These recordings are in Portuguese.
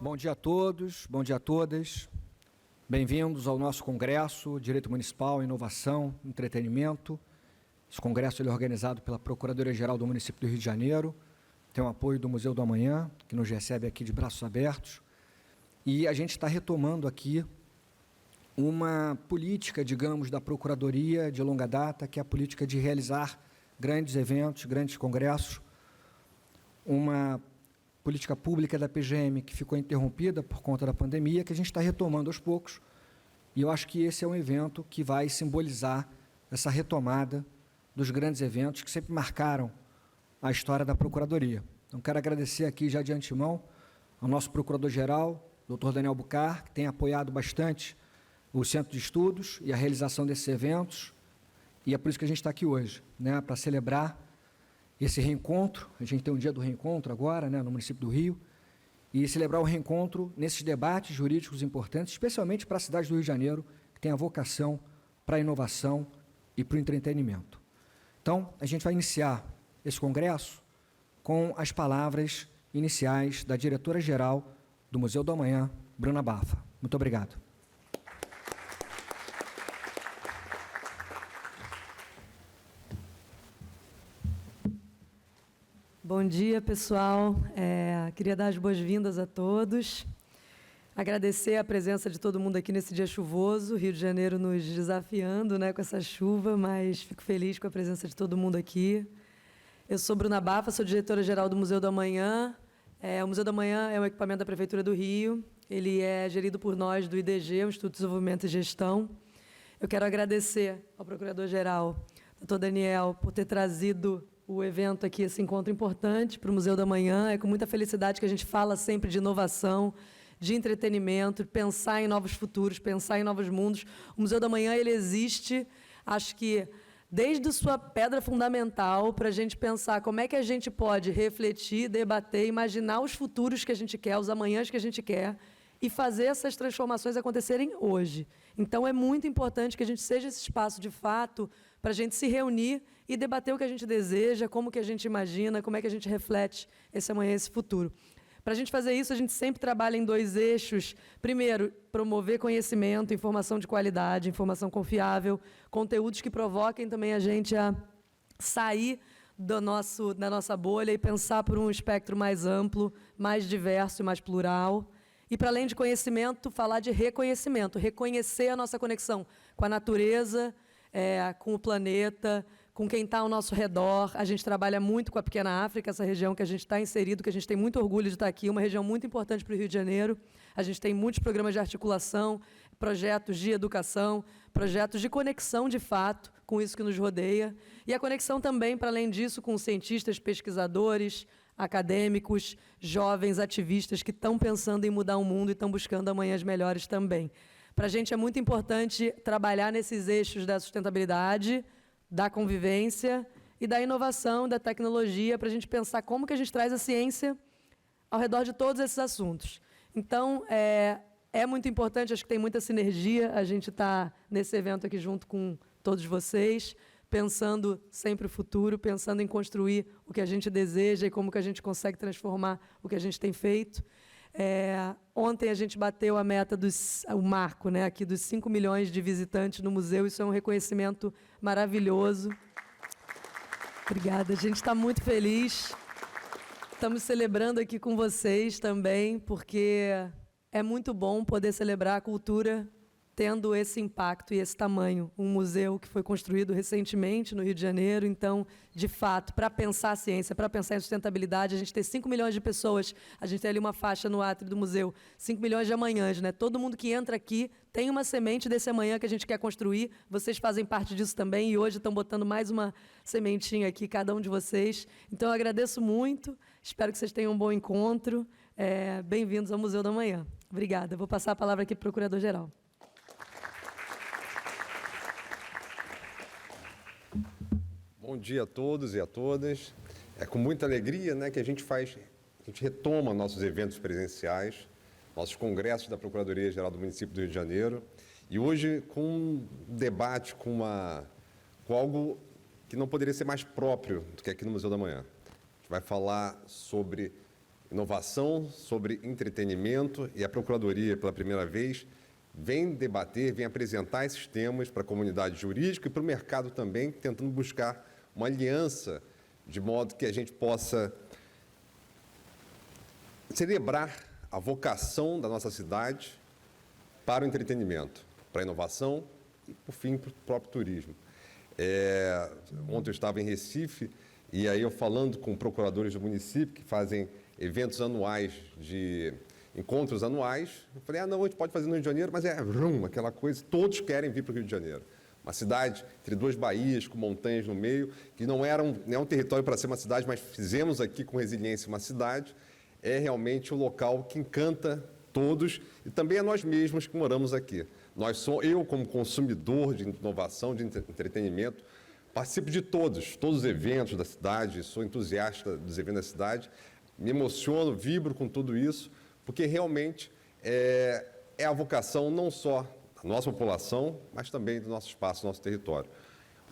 Bom dia a todos, bom dia a todas. Bem-vindos ao nosso Congresso Direito Municipal, Inovação, Entretenimento. Esse congresso ele é organizado pela Procuradoria-Geral do Município do Rio de Janeiro, tem o apoio do Museu do Amanhã, que nos recebe aqui de braços abertos, e a gente está retomando aqui uma política, digamos, da Procuradoria de longa data, que é a política de realizar grandes eventos, grandes congressos, uma política pública da PGM que ficou interrompida por conta da pandemia, que a gente está retomando aos poucos, e eu acho que esse é um evento que vai simbolizar essa retomada dos grandes eventos que sempre marcaram a história da Procuradoria. Então, quero agradecer aqui já de antemão ao nosso Procurador-Geral, Dr. Daniel Bucar, que tem apoiado bastante o Centro de Estudos e a realização desses eventos, e é por isso que a gente está aqui hoje, né, para celebrar esse reencontro. A gente tem um dia do reencontro agora, né, no município do Rio, e celebrar o reencontro nesses debates jurídicos importantes, especialmente para a cidade do Rio de Janeiro, que tem a vocação para a inovação e para o entretenimento. Então, a gente vai iniciar esse congresso com as palavras iniciais da diretora-geral do Museu do Amanhã, Bruna Baffa. Muito obrigado. Bom dia, pessoal. Queria dar as boas-vindas a todos. Agradecer a presença de todo mundo aqui nesse dia chuvoso, Rio de Janeiro nos desafiando, né, com essa chuva, mas fico feliz com a presença de todo mundo aqui. Eu sou Bruna Baffa, sou diretora-geral do Museu do Amanhã. O Museu do Amanhã é um equipamento da Prefeitura do Rio. Ele é gerido por nós do IDG, o Instituto de Desenvolvimento e Gestão. Eu quero agradecer ao Procurador-Geral, Dr. Daniel, por ter trazido o evento aqui, esse encontro importante para o Museu da Manhã. É com muita felicidade que a gente fala sempre de inovação, de entretenimento, de pensar em novos futuros, pensar em novos mundos. O Museu da Manhã ele existe, acho que, desde sua pedra fundamental, para a gente pensar como é que a gente pode refletir, debater, imaginar os futuros que a gente quer, os amanhãs que a gente quer, e fazer essas transformações acontecerem hoje. Então, é muito importante que a gente seja esse espaço, de fato, para a gente se reunir e debater o que a gente deseja, como que a gente imagina, como é que a gente reflete esse amanhã, esse futuro. Para a gente fazer isso, a gente sempre trabalha em dois eixos. Primeiro, promover conhecimento, informação de qualidade, informação confiável, conteúdos que provoquem também a gente a sair da nossa bolha e pensar por um espectro mais amplo, mais diverso e mais plural. E, para além de conhecimento, falar de reconhecimento, reconhecer a nossa conexão com a natureza, com o planeta, com quem está ao nosso redor. A gente trabalha muito com a Pequena África, essa região que a gente está inserido, que a gente tem muito orgulho de estar aqui, uma região muito importante para o Rio de Janeiro. A gente tem muitos programas de articulação, projetos de educação, projetos de conexão, de fato, com isso que nos rodeia. E a conexão também, para além disso, com cientistas, pesquisadores, acadêmicos, jovens, ativistas que estão pensando em mudar o mundo e estão buscando amanhãs melhores também. Para a gente é muito importante trabalhar nesses eixos da sustentabilidade, da convivência e da inovação, da tecnologia, para a gente pensar como que a gente traz a ciência ao redor de todos esses assuntos. Então, é muito importante, acho que tem muita sinergia, a gente está nesse evento aqui junto com todos vocês, pensando sempre o futuro, pensando em construir o que a gente deseja e como que a gente consegue transformar o que a gente tem feito. Ontem a gente bateu a meta, o marco, né, aqui dos 5 milhões de visitantes no museu. Isso é um reconhecimento maravilhoso. Obrigada, a gente está muito feliz. Estamos celebrando aqui com vocês também, porque é muito bom poder celebrar a cultura tendo esse impacto e esse tamanho. Um museu que foi construído recentemente no Rio de Janeiro. Então, de fato, para pensar a ciência, para pensar em sustentabilidade, a gente tem 5 milhões de pessoas, a gente tem ali uma faixa no átrio do museu, 5 milhões de amanhãs, né? Todo mundo que entra aqui tem uma semente desse amanhã que a gente quer construir. Vocês fazem parte disso também e hoje estão botando mais uma sementinha aqui, cada um de vocês. Então, eu agradeço muito, espero que vocês tenham um bom encontro. Bem-vindos ao Museu da Manhã. Obrigada. Vou passar a palavra aqui para o Procurador-Geral. Bom dia a todos e a todas. É com muita alegria, né, que a gente retoma nossos eventos presenciais, nossos congressos da Procuradoria-Geral do Município do Rio de Janeiro, e hoje com um debate, com algo que não poderia ser mais próprio do que aqui no Museu da Manhã. A gente vai falar sobre inovação, sobre entretenimento, e a Procuradoria, pela primeira vez, vem debater, vem apresentar esses temas para a comunidade jurídica e para o mercado também, tentando buscar uma aliança, de modo que a gente possa celebrar a vocação da nossa cidade para o entretenimento, para a inovação e, por fim, para o próprio turismo. Ontem eu estava em Recife, e aí eu falando com procuradores do município que fazem eventos anuais, encontros anuais, eu falei, não, a gente pode fazer no Rio de Janeiro, mas aquela coisa, todos querem vir para o Rio de Janeiro. Uma cidade entre duas baías, com montanhas no meio, que não é um território para ser uma cidade, mas fizemos aqui com resiliência uma cidade, é realmente o local que encanta todos e também a nós mesmos que moramos aqui. Eu, como consumidor de inovação, de entretenimento, participo de todos os eventos da cidade, sou entusiasta dos eventos da cidade, me emociono, vibro com tudo isso, porque realmente é a vocação não só da nossa população, mas também do nosso espaço, do nosso território.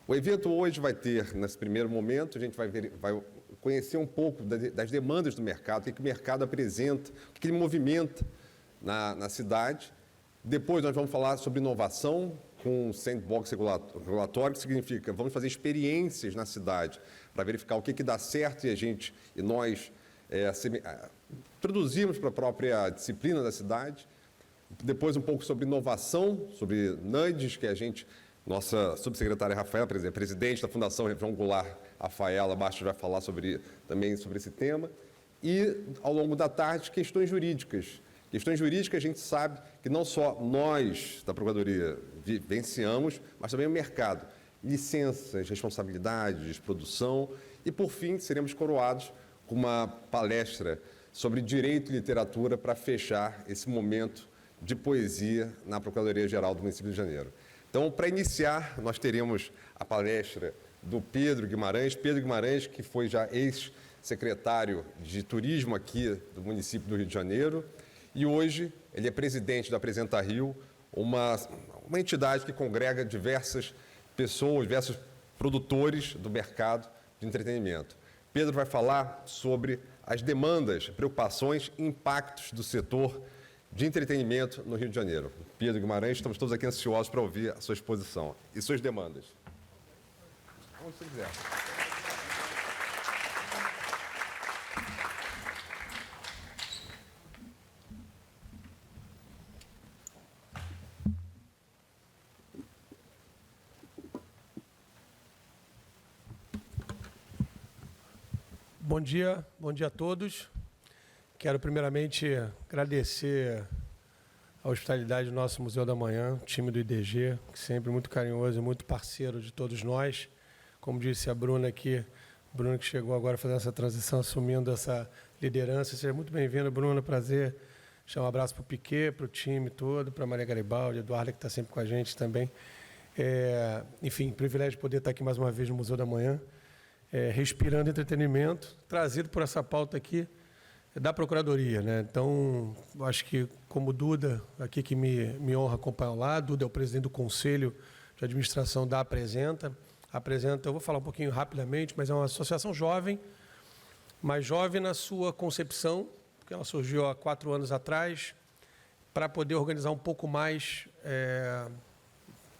O evento hoje vai ter, nesse primeiro momento, a gente vai conhecer um pouco das demandas do mercado, o que o mercado apresenta, o que ele movimenta na cidade. Depois nós vamos falar sobre inovação com um sandbox regulatório, que significa vamos fazer experiências na cidade para verificar o que dá certo e nós introduzimos para a própria disciplina da cidade. Depois um pouco sobre inovação, sobre nudges, que nossa subsecretária Rafaela, presidente da Fundação João Goulart, Rafaela Bastos, vai falar também sobre esse tema. E, ao longo da tarde, questões jurídicas. Questões jurídicas, a gente sabe que não só nós, da Procuradoria, vivenciamos, mas também o mercado. Licenças, responsabilidades, produção. E, por fim, seremos coroados com uma palestra sobre direito e literatura para fechar esse momento de poesia na Procuradoria-Geral do município de Janeiro. Então, para iniciar, nós teremos a palestra do Pedro Guimarães, que foi já ex-secretário de Turismo aqui do município do Rio de Janeiro, e hoje ele é presidente da Apresenta Rio, uma entidade que congrega diversas pessoas, diversos produtores do mercado de entretenimento. Pedro vai falar sobre as demandas, preocupações e impactos do setor de entretenimento no Rio de Janeiro. Pedro Guimarães, estamos todos aqui ansiosos para ouvir a sua exposição e suas demandas. Onde você quiser. Bom dia a todos. Quero primeiramente agradecer a hospitalidade do nosso Museu da Manhã, time do IDG, que sempre muito carinhoso e muito parceiro de todos nós. Como disse a Bruna aqui, Bruna que chegou agora fazendo essa transição, assumindo essa liderança. Seja muito bem-vinda, Bruna, prazer. Deixar um abraço para o Piquet, para o time todo, para a Maria Garibaldi, Eduardo, que está sempre com a gente também. Enfim, privilégio de poder estar aqui mais uma vez no Museu da Manhã, respirando entretenimento, trazido por essa pauta aqui da Procuradoria, né? Então, acho que como o Duda, aqui que me honra acompanhar lá, Duda é o presidente do Conselho de Administração da Apresenta, eu vou falar um pouquinho rapidamente, mas é uma associação jovem, mas jovem na sua concepção, porque ela surgiu há 4 anos atrás, para poder organizar um pouco mais,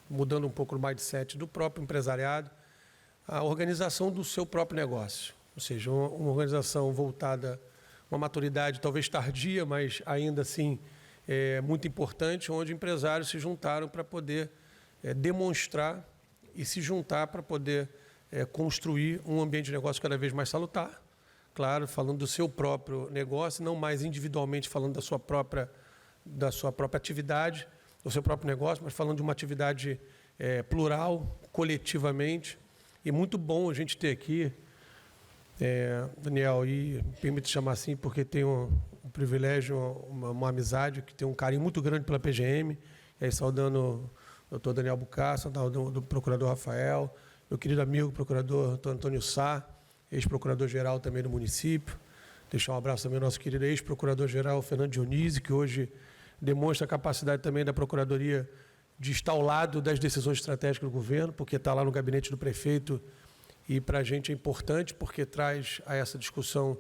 mudando um pouco o mindset do próprio empresariado, a organização do seu próprio negócio, ou seja, uma organização voltada, uma maturidade talvez tardia, mas ainda assim muito importante, onde empresários se juntaram para poder demonstrar e se juntar para poder construir um ambiente de negócio cada vez mais salutar, claro, falando do seu próprio negócio, não mais individualmente falando da sua própria atividade, do seu próprio negócio, mas falando de uma atividade plural, coletivamente. E muito bom a gente ter aqui, Daniel, e permite chamar assim, porque tenho um privilégio, uma amizade, que tem um carinho muito grande pela PGM, e aí saudando o doutor Daniel Bucá, saudando do procurador Rafael, meu querido amigo, procurador doutor Antônio Sá, ex-procurador-geral também do município, deixar um abraço também ao nosso querido ex-procurador-geral Fernando Dionísio, que hoje demonstra a capacidade também da Procuradoria de estar ao lado das decisões estratégicas do governo, porque está lá no gabinete do prefeito, e para a gente é importante, porque traz a essa discussão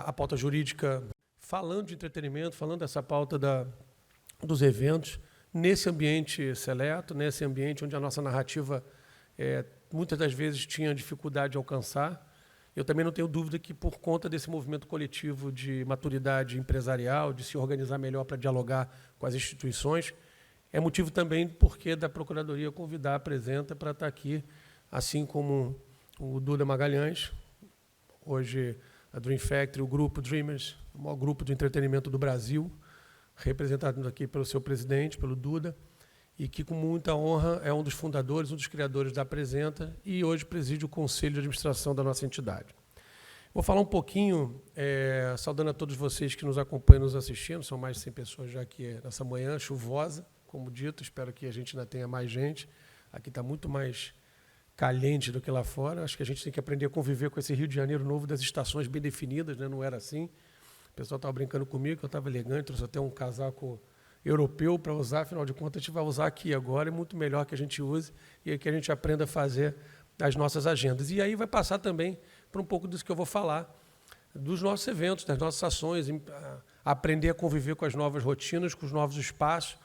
a pauta jurídica, falando de entretenimento, falando dessa pauta dos eventos, nesse ambiente seleto, nesse ambiente onde a nossa narrativa muitas das vezes tinha dificuldade de alcançar. Eu também não tenho dúvida que, por conta desse movimento coletivo de maturidade empresarial, de se organizar melhor para dialogar com as instituições, é motivo também porque da Procuradoria convidar a Apresenta para estar aqui, assim como o Duda Magalhães, hoje a Dream Factory, o grupo Dreamers, o maior grupo de entretenimento do Brasil, representado aqui pelo seu presidente, pelo Duda, e que, com muita honra, é um dos fundadores, um dos criadores da Apresenta e hoje preside o Conselho de Administração da nossa entidade. Vou falar um pouquinho, saudando a todos vocês que nos acompanham, nos assistindo, são mais de 100 pessoas já aqui nessa manhã chuvosa, como dito, espero que a gente ainda tenha mais gente. Aqui está muito mais caliente do que lá fora, acho que a gente tem que aprender a conviver com esse Rio de Janeiro novo das estações bem definidas, né? Não era assim. O pessoal estava brincando comigo, que eu estava elegante, trouxe até um casaco europeu para usar, afinal de contas, a gente vai usar aqui agora, é muito melhor que a gente use e que a gente aprenda a fazer as nossas agendas. E aí vai passar também para um pouco disso que eu vou falar, dos nossos eventos, das nossas ações, aprender a conviver com as novas rotinas, com os novos espaços,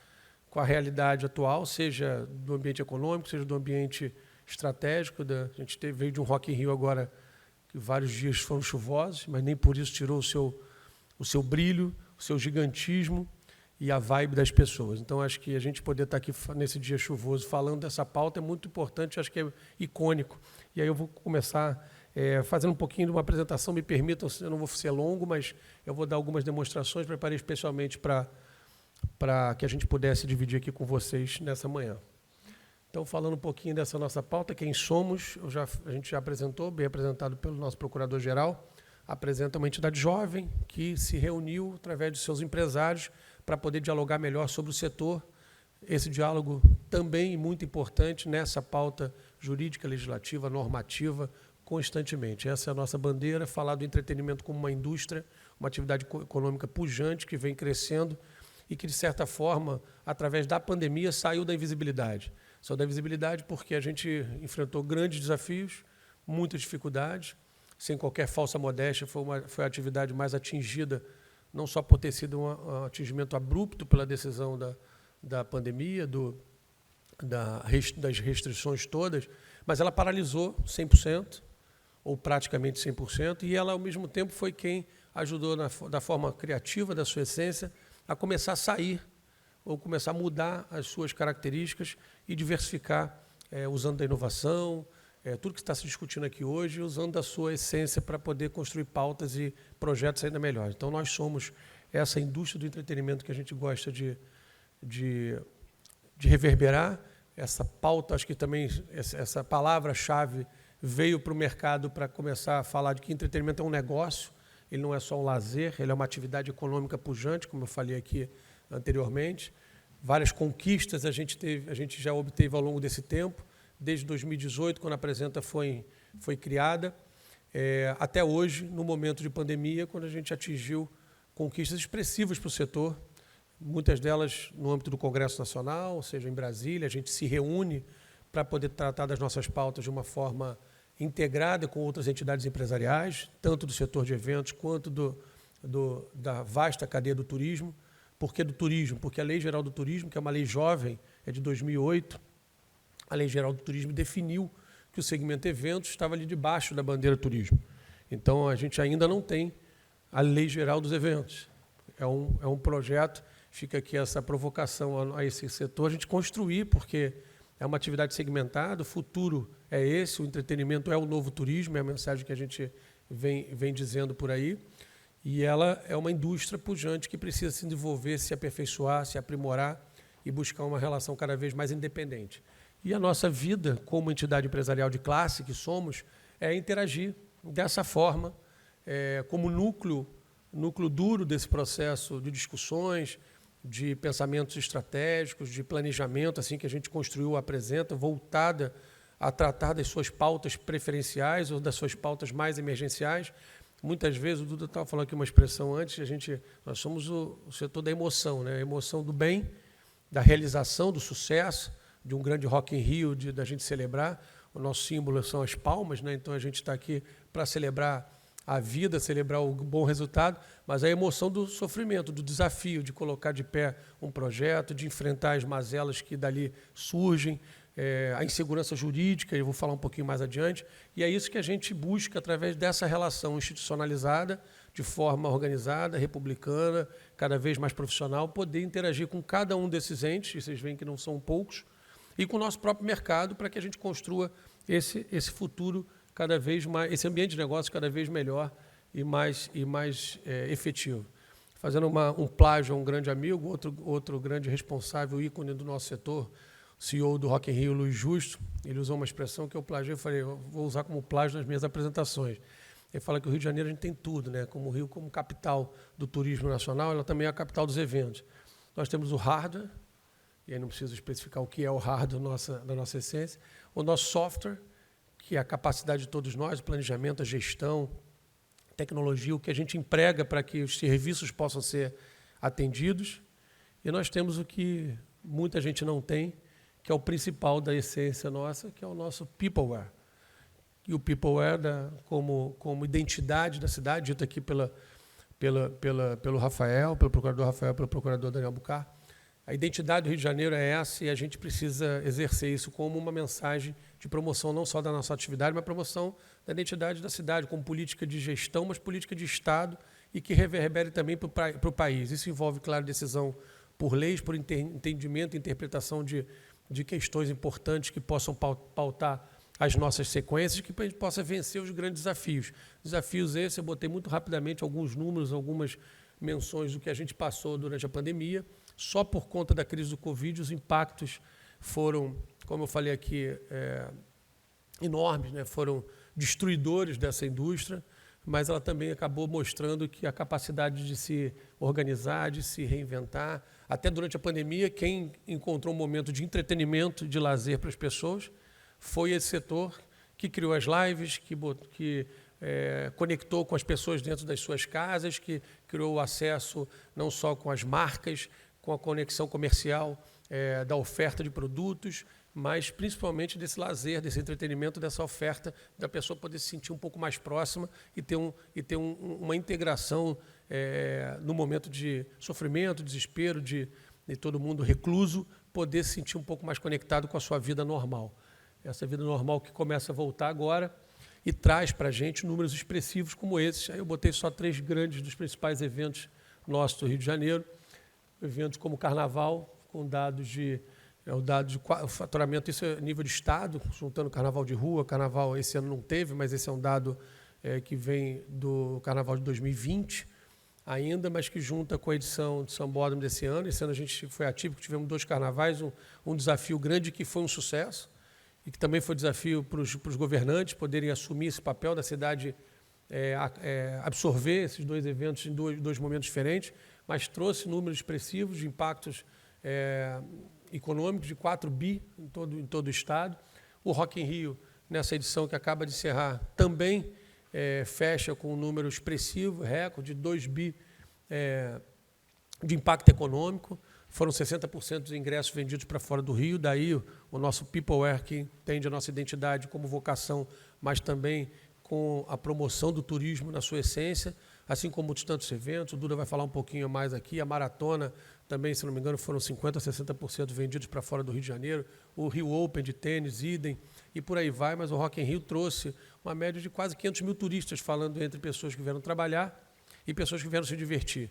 com a realidade atual, seja do ambiente econômico, seja do ambiente estratégico. A gente veio de um Rock in Rio agora, que vários dias foram chuvosos, mas nem por isso tirou o seu brilho, o seu gigantismo e a vibe das pessoas. Então, acho que a gente poder estar aqui nesse dia chuvoso falando dessa pauta é muito importante, acho que é icônico. E aí eu vou começar fazendo um pouquinho de uma apresentação, me permitam, eu não vou ser longo, mas eu vou dar algumas demonstrações, preparei especialmente para que a gente pudesse dividir aqui com vocês nessa manhã. Então, falando um pouquinho dessa nossa pauta, quem somos, a gente já apresentou, bem apresentado pelo nosso procurador-geral, apresenta uma entidade jovem que se reuniu através de seus empresários para poder dialogar melhor sobre o setor. Esse diálogo também muito importante nessa pauta jurídica, legislativa, normativa, constantemente. Essa é a nossa bandeira, falar do entretenimento como uma indústria, uma atividade econômica pujante que vem crescendo e que, de certa forma, através da pandemia, saiu da invisibilidade. Saiu da invisibilidade porque a gente enfrentou grandes desafios, muitas dificuldades, sem qualquer falsa modéstia, foi a atividade mais atingida, não só por ter sido um atingimento abrupto pela decisão da pandemia, das restrições todas, mas ela paralisou 100%, ou praticamente 100%, e ela, ao mesmo tempo, foi quem ajudou, da forma criativa da sua essência, a começar a sair, ou começar a mudar as suas características e diversificar, usando da inovação, tudo que está se discutindo aqui hoje, usando da sua essência para poder construir pautas e projetos ainda melhores. Então, nós somos essa indústria do entretenimento que a gente gosta de reverberar. Essa pauta, acho que também essa palavra-chave veio para o mercado para começar a falar de que entretenimento é um negócio, ele não é só um lazer, ele é uma atividade econômica pujante, como eu falei aqui anteriormente. Várias conquistas a gente já obteve ao longo desse tempo, desde 2018, quando a Apresenta foi criada, até hoje, no momento de pandemia, quando a gente atingiu conquistas expressivas para o setor, muitas delas no âmbito do Congresso Nacional, ou seja, em Brasília, a gente se reúne para poder tratar das nossas pautas de uma forma integrada com outras entidades empresariais, tanto do setor de eventos quanto da vasta cadeia do turismo. Por que do turismo? Porque a Lei Geral do Turismo, que é uma lei jovem, é de 2008, a Lei Geral do Turismo definiu que o segmento eventos estava ali debaixo da bandeira turismo. Então, a gente ainda não tem a Lei Geral dos Eventos. É um projeto, fica aqui essa provocação a esse setor, a gente construir, porque é uma atividade segmentada, o futuro é esse, o entretenimento é o novo turismo, é a mensagem que a gente vem dizendo por aí, e ela é uma indústria pujante que precisa se desenvolver, se aperfeiçoar, se aprimorar e buscar uma relação cada vez mais independente. E a nossa vida, como entidade empresarial de classe que somos, é interagir dessa forma, como núcleo duro desse processo de discussões, de pensamentos estratégicos, de planejamento, assim que a gente construiu a Apresenta, voltada a tratar das suas pautas preferenciais ou das suas pautas mais emergenciais. Muitas vezes, o Duda estava falando aqui uma expressão antes, nós somos o setor da emoção, né? A emoção do bem, da realização, do sucesso, de um grande Rock in Rio, da gente celebrar. O nosso símbolo são as palmas, né? Então a gente está aqui para celebrar a vida, celebrar o bom resultado, mas a emoção do sofrimento, do desafio de colocar de pé um projeto, de enfrentar as mazelas que dali surgem, a insegurança jurídica, eu vou falar um pouquinho mais adiante, e é isso que a gente busca através dessa relação institucionalizada, de forma organizada, republicana, cada vez mais profissional, poder interagir com cada um desses entes, e vocês veem que não são poucos, e com o nosso próprio mercado, para que a gente construa esse futuro cada vez mais, esse ambiente de negócio cada vez melhor e mais efetivo. Fazendo um plágio a um grande amigo, outro grande responsável, ícone do nosso setor, CEO do Rock in Rio, Luiz Justo, ele usou uma expressão que eu plagiei, eu falei, eu vou usar como plágio nas minhas apresentações. Ele fala que o Rio de Janeiro a gente tem tudo, né? Como o Rio, como capital do turismo nacional, ela também é a capital dos eventos. Nós temos o hardware, e aí não preciso especificar o que é o hardware da nossa essência, o nosso software, que é a capacidade de todos nós, o planejamento, a gestão, tecnologia, o que a gente emprega para que os serviços possam ser atendidos. E nós temos o que muita gente não tem, que é o principal da essência nossa, que é o nosso peopleware. E o peopleware, como identidade da cidade, dito aqui pelo Rafael, pelo procurador Rafael, pelo procurador Daniel Bucar, a identidade do Rio de Janeiro é essa e a gente precisa exercer isso como uma mensagem de promoção não só da nossa atividade, mas promoção da identidade da cidade, como política de gestão, mas política de Estado e que reverbere também para o país. Isso envolve, claro, decisão por leis, por entendimento e interpretação de questões importantes que possam pautar as nossas sequências, que a gente possa vencer os grandes desafios. Desafios esses, eu botei muito rapidamente alguns números, algumas menções do que a gente passou durante a pandemia. Só por conta da crise do Covid, os impactos foram, como eu falei aqui, enormes, né? Foram destruidores dessa indústria, mas ela também acabou mostrando que a capacidade de se organizar, de se reinventar, até durante a pandemia, quem encontrou um momento de entretenimento, de lazer para as pessoas, foi esse setor que criou as lives, que conectou com as pessoas dentro das suas casas, que criou o acesso não só com as marcas, com a conexão comercial da oferta de produtos, mas principalmente desse lazer, desse entretenimento, dessa oferta, da pessoa poder se sentir um pouco mais próxima e ter uma integração no momento de sofrimento, desespero, de todo mundo recluso, poder se sentir um pouco mais conectado com a sua vida normal. Essa vida normal que começa a voltar agora e traz para a gente números expressivos como esses. Aí eu botei só 3 grandes dos principais eventos nossos do Rio de Janeiro. Eventos como o Carnaval, com dados o faturamento, isso é nível de Estado, juntando Carnaval de rua. Carnaval esse ano não teve, mas esse é um dado que vem do Carnaval de 2020 ainda, mas que junta com a edição de Sambódromo desse ano. Esse ano a gente foi atípico, tivemos 2 carnavais, um desafio grande que foi um sucesso e que também foi desafio para os governantes poderem assumir esse papel da cidade, absorver esses 2 eventos em dois momentos diferentes, mas trouxe números expressivos de impactos econômicos de 4 bi em todo o Estado. O Rock in Rio, nessa edição que acaba de encerrar, também fecha com um número expressivo, recorde, de 2 bi de impacto econômico. Foram 60% dos ingressos vendidos para fora do Rio, daí o nosso peopleware, que entende a nossa identidade como vocação, mas também com a promoção do turismo na sua essência, assim como outros tantos eventos. O Duda vai falar um pouquinho mais aqui. A maratona também, se não me engano, foram 50% a 60% vendidos para fora do Rio de Janeiro. O Rio Open de tênis, idem, e por aí vai. Mas o Rock in Rio trouxe uma média de quase 500 mil turistas, falando entre pessoas que vieram trabalhar e pessoas que vieram se divertir.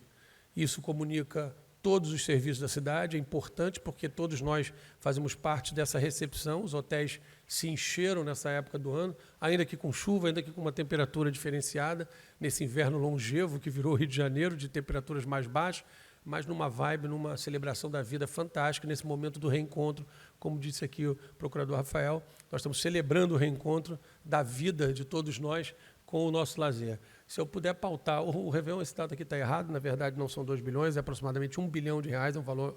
Isso comunica todos os serviços da cidade, é importante porque todos nós fazemos parte dessa recepção. Os hotéis se encheram nessa época do ano, ainda que com chuva, ainda que com uma temperatura diferenciada, nesse inverno longevo que virou o Rio de Janeiro, de temperaturas mais baixas, mas numa vibe, numa celebração da vida fantástica, nesse momento do reencontro, como disse aqui o procurador Rafael, nós estamos celebrando o reencontro da vida de todos nós com o nosso lazer. Se eu puder pautar, o Réveillon, esse dado aqui está errado, na verdade não são 2 bilhões, é aproximadamente R$1 bilhão, é um valor,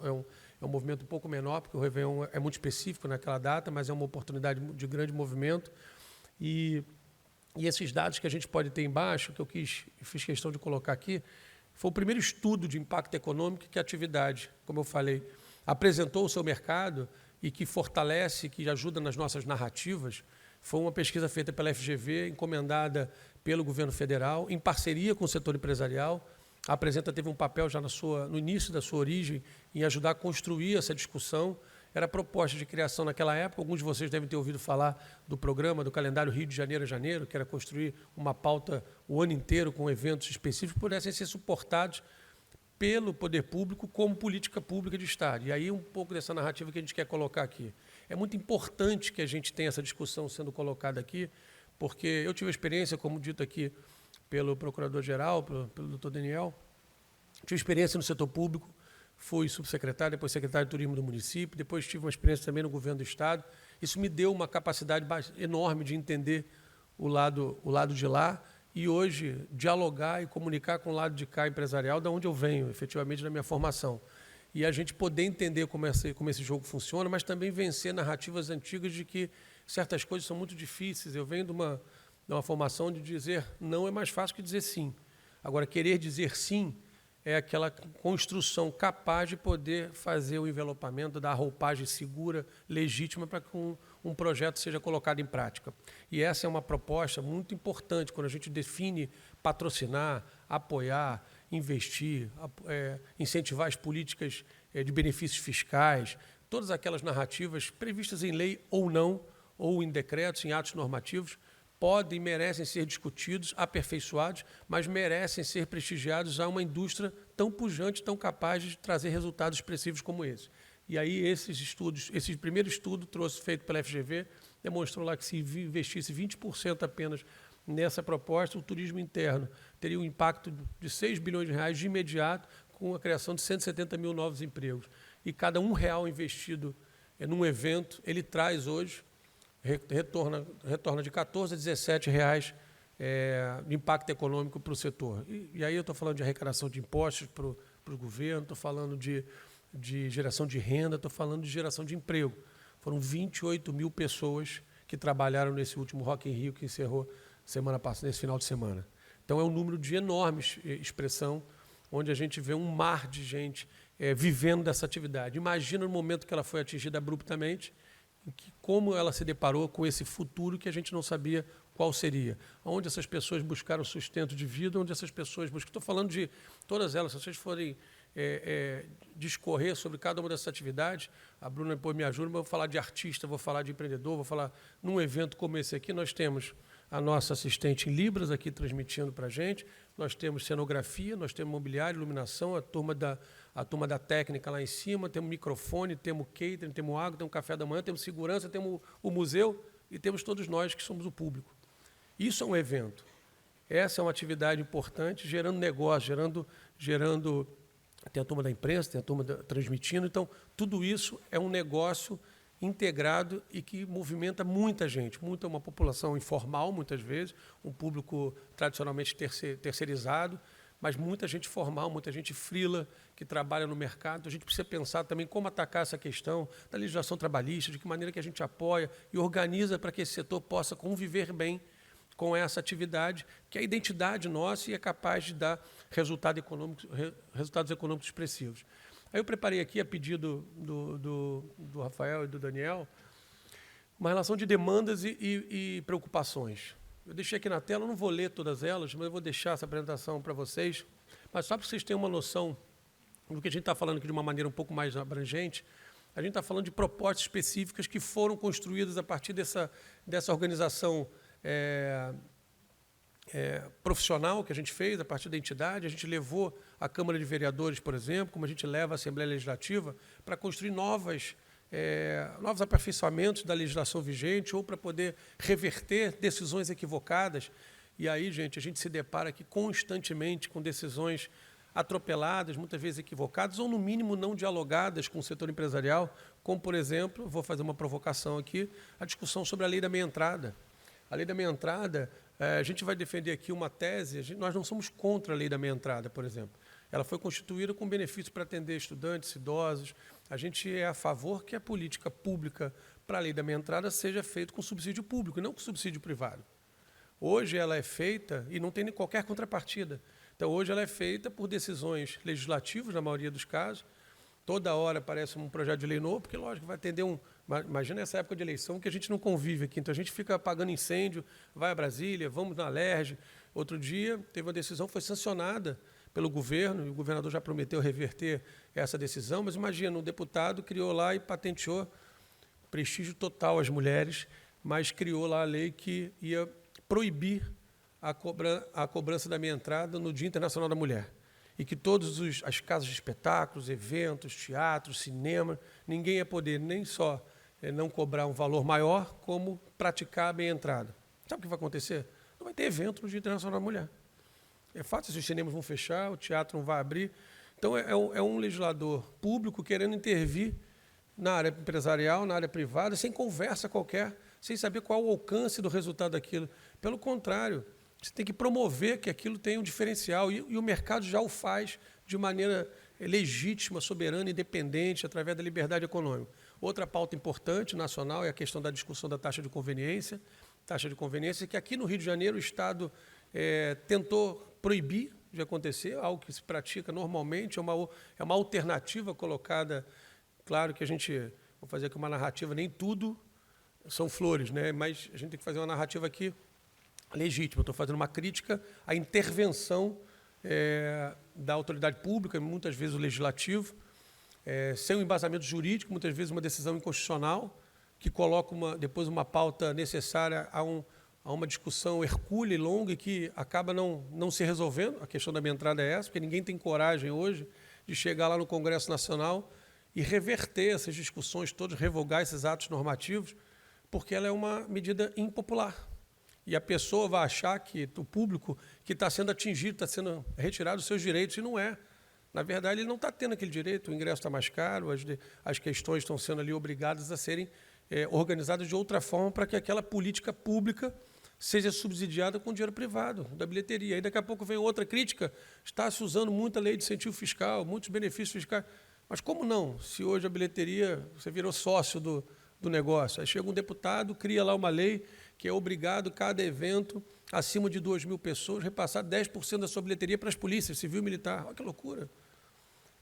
é um movimento um pouco menor, porque o Réveillon é muito específico naquela data, mas é uma oportunidade de grande movimento. E esses dados que a gente pode ter embaixo, que eu fiz questão de colocar aqui, foi o primeiro estudo de impacto econômico que a atividade, como eu falei, apresentou o seu mercado e que fortalece, que ajuda nas nossas narrativas. Foi uma pesquisa feita pela FGV, encomendada pelo governo federal, em parceria com o setor empresarial. A Apresenta teve um papel já no início da sua origem em ajudar a construir essa discussão. Era a proposta de criação naquela época, alguns de vocês devem ter ouvido falar do programa, do calendário Rio de Janeiro a Janeiro, que era construir uma pauta o ano inteiro com eventos específicos que pudessem ser suportados pelo poder público como política pública de Estado. E aí um pouco dessa narrativa que a gente quer colocar aqui. É muito importante que a gente tenha essa discussão sendo colocada aqui, porque eu tive a experiência, como dito aqui pelo Procurador-Geral, pelo doutor Daniel, tive experiência no setor público, fui subsecretário, depois secretário de Turismo do município, depois tive uma experiência também no governo do Estado. Isso me deu uma capacidade enorme de entender o lado de lá e hoje dialogar e comunicar com o lado de cá empresarial, da onde eu venho, efetivamente, da minha formação. E a gente poder entender como esse jogo funciona, mas também vencer narrativas antigas de que certas coisas são muito difíceis. Eu venho de uma formação de dizer não é mais fácil que dizer sim. Agora, querer dizer sim é aquela construção capaz de poder fazer o envelopamento, dar a roupagem segura, legítima, para que um projeto seja colocado em prática. E essa é uma proposta muito importante quando a gente define patrocinar, apoiar, investir, incentivar as políticas de benefícios fiscais, todas aquelas narrativas previstas em lei ou não, ou em decretos, em atos normativos, podem e merecem ser discutidos, aperfeiçoados, mas merecem ser prestigiados a uma indústria tão pujante, tão capaz de trazer resultados expressivos como esse. E aí esse primeiro estudo feito pela FGV, demonstrou lá que se investisse 20% apenas nessa proposta, o turismo interno teria um impacto de 6 bilhões de reais de imediato, com a criação de 170 mil novos empregos. E cada R$1 investido num evento, ele traz hoje retorna de 14 a 17 reais de impacto econômico para o setor. E aí eu estou falando de arrecadação de impostos para o governo, estou falando de geração de renda, estou falando de geração de emprego. Foram 28 mil pessoas que trabalharam nesse último Rock in Rio, que encerrou semana passada, nesse final de semana. Então é um número de enorme expressão, onde a gente vê um mar de gente vivendo dessa atividade. Imagina no momento que ela foi atingida abruptamente, como ela se deparou com esse futuro que a gente não sabia qual seria. Onde essas pessoas buscaram sustento de vida, onde essas pessoas buscam... Estou falando de todas elas, se vocês forem discorrer sobre cada uma dessas atividades, a Bruna depois me ajuda, mas eu vou falar de artista, vou falar de empreendedor, vou falar... Num evento como esse aqui, nós temos a nossa assistente em Libras aqui transmitindo para a gente, nós temos cenografia, nós temos mobiliário, iluminação, a turma da técnica lá em cima, temos microfone, temos catering, temos água, temos café da manhã, temos segurança, temos o museu e temos todos nós que somos o público. Isso é um evento. Essa é uma atividade importante, gerando negócio, gerando tem a turma da imprensa, tem a turma transmitindo. Então, tudo isso é um negócio integrado e que movimenta muita gente, uma população informal, muitas vezes, um público tradicionalmente terceirizado, mas muita gente formal, muita gente freela, que trabalha no mercado. A gente precisa pensar também como atacar essa questão da legislação trabalhista, de que maneira que a gente apoia e organiza para que esse setor possa conviver bem com essa atividade, que é a identidade nossa e é capaz de dar resultados econômicos expressivos. Aí eu preparei aqui, a pedido do Rafael e do Daniel, uma relação de demandas e preocupações. Eu deixei aqui na tela, eu não vou ler todas elas, mas eu vou deixar essa apresentação para vocês, mas só para vocês terem uma noção do que a gente está falando aqui de uma maneira um pouco mais abrangente. A gente está falando de propostas específicas que foram construídas a partir dessa organização profissional que a gente fez, a partir da entidade. A gente levou a Câmara de Vereadores, por exemplo, como a gente leva a Assembleia Legislativa, para construir novos aperfeiçoamentos da legislação vigente ou para poder reverter decisões equivocadas. E aí, gente, a gente se depara aqui constantemente com decisões atropeladas, muitas vezes equivocadas, ou, no mínimo, não dialogadas com o setor empresarial, como, por exemplo, vou fazer uma provocação aqui, a discussão sobre a lei da meia-entrada. A lei da meia-entrada, a gente vai defender aqui uma tese, nós não somos contra a lei da meia-entrada, por exemplo. Ela foi constituída com benefício para atender estudantes, idosos. A gente é a favor que a política pública para a lei da meia-entrada seja feita com subsídio público, e não com subsídio privado. Hoje ela é feita e não tem qualquer contrapartida. Então, hoje ela é feita por decisões legislativas, na maioria dos casos, Toda hora aparece um projeto de lei novo, porque, lógico, vai atender um... Imagina essa época de eleição que a gente não convive aqui. Então, a gente fica apagando incêndio, vai a Brasília, vamos na Alerj. Outro dia, teve uma decisão, foi sancionada pelo governo, e o governador já prometeu reverter essa decisão, mas imagina, um deputado criou lá e patenteou prestígio total às mulheres, mas criou lá a lei que ia proibir a cobrança da meia entrada no Dia Internacional da Mulher. E que todas as casas de espetáculos, eventos, teatros, cinema, ninguém ia poder nem só não cobrar um valor maior, como praticar a meia entrada. Sabe o que vai acontecer? Não vai ter evento no Dia Internacional da Mulher. É fácil, os cinemas vão fechar, o teatro não vai abrir. Então, é um legislador público querendo intervir na área empresarial, na área privada, sem conversa qualquer, sem saber qual o alcance do resultado daquilo. Pelo contrário, você tem que promover que aquilo tenha um diferencial, e o mercado já o faz de maneira legítima, soberana, independente, através da liberdade econômica. Outra pauta importante, nacional, é a questão da discussão da taxa de conveniência. Taxa de conveniência que aqui no Rio de Janeiro o Estado tentou proibir de acontecer, algo que se pratica normalmente, é uma alternativa colocada. Claro que vou fazer aqui uma narrativa, nem tudo são flores, né? Mas a gente tem que fazer uma narrativa aqui legítima. Estou fazendo uma crítica à intervenção da autoridade pública, muitas vezes o legislativo, sem um embasamento jurídico, muitas vezes uma decisão inconstitucional, que coloca depois uma pauta necessária a uma discussão hercúlea e longa e que acaba não se resolvendo. A questão da minha entrada é essa, porque ninguém tem coragem hoje de chegar lá no Congresso Nacional e reverter essas discussões todas, revogar esses atos normativos, porque ela é uma medida impopular. E a pessoa vai achar que o público que está sendo atingido, está sendo retirado os seus direitos, e não é. Na verdade, ele não está tendo aquele direito, o ingresso está mais caro, as questões estão sendo ali obrigadas a serem organizadas de outra forma para que aquela política pública seja subsidiada com dinheiro privado, da bilheteria. Aí daqui a pouco vem outra crítica, está se usando muita lei de incentivo fiscal, muitos benefícios fiscais. Mas como não? Se hoje a bilheteria, você virou sócio do negócio, aí chega um deputado, cria lá uma lei que é obrigado, cada evento, acima de 2.000 pessoas, repassar 10% da sua bilheteria para as polícias, civil e militar. Olha que loucura.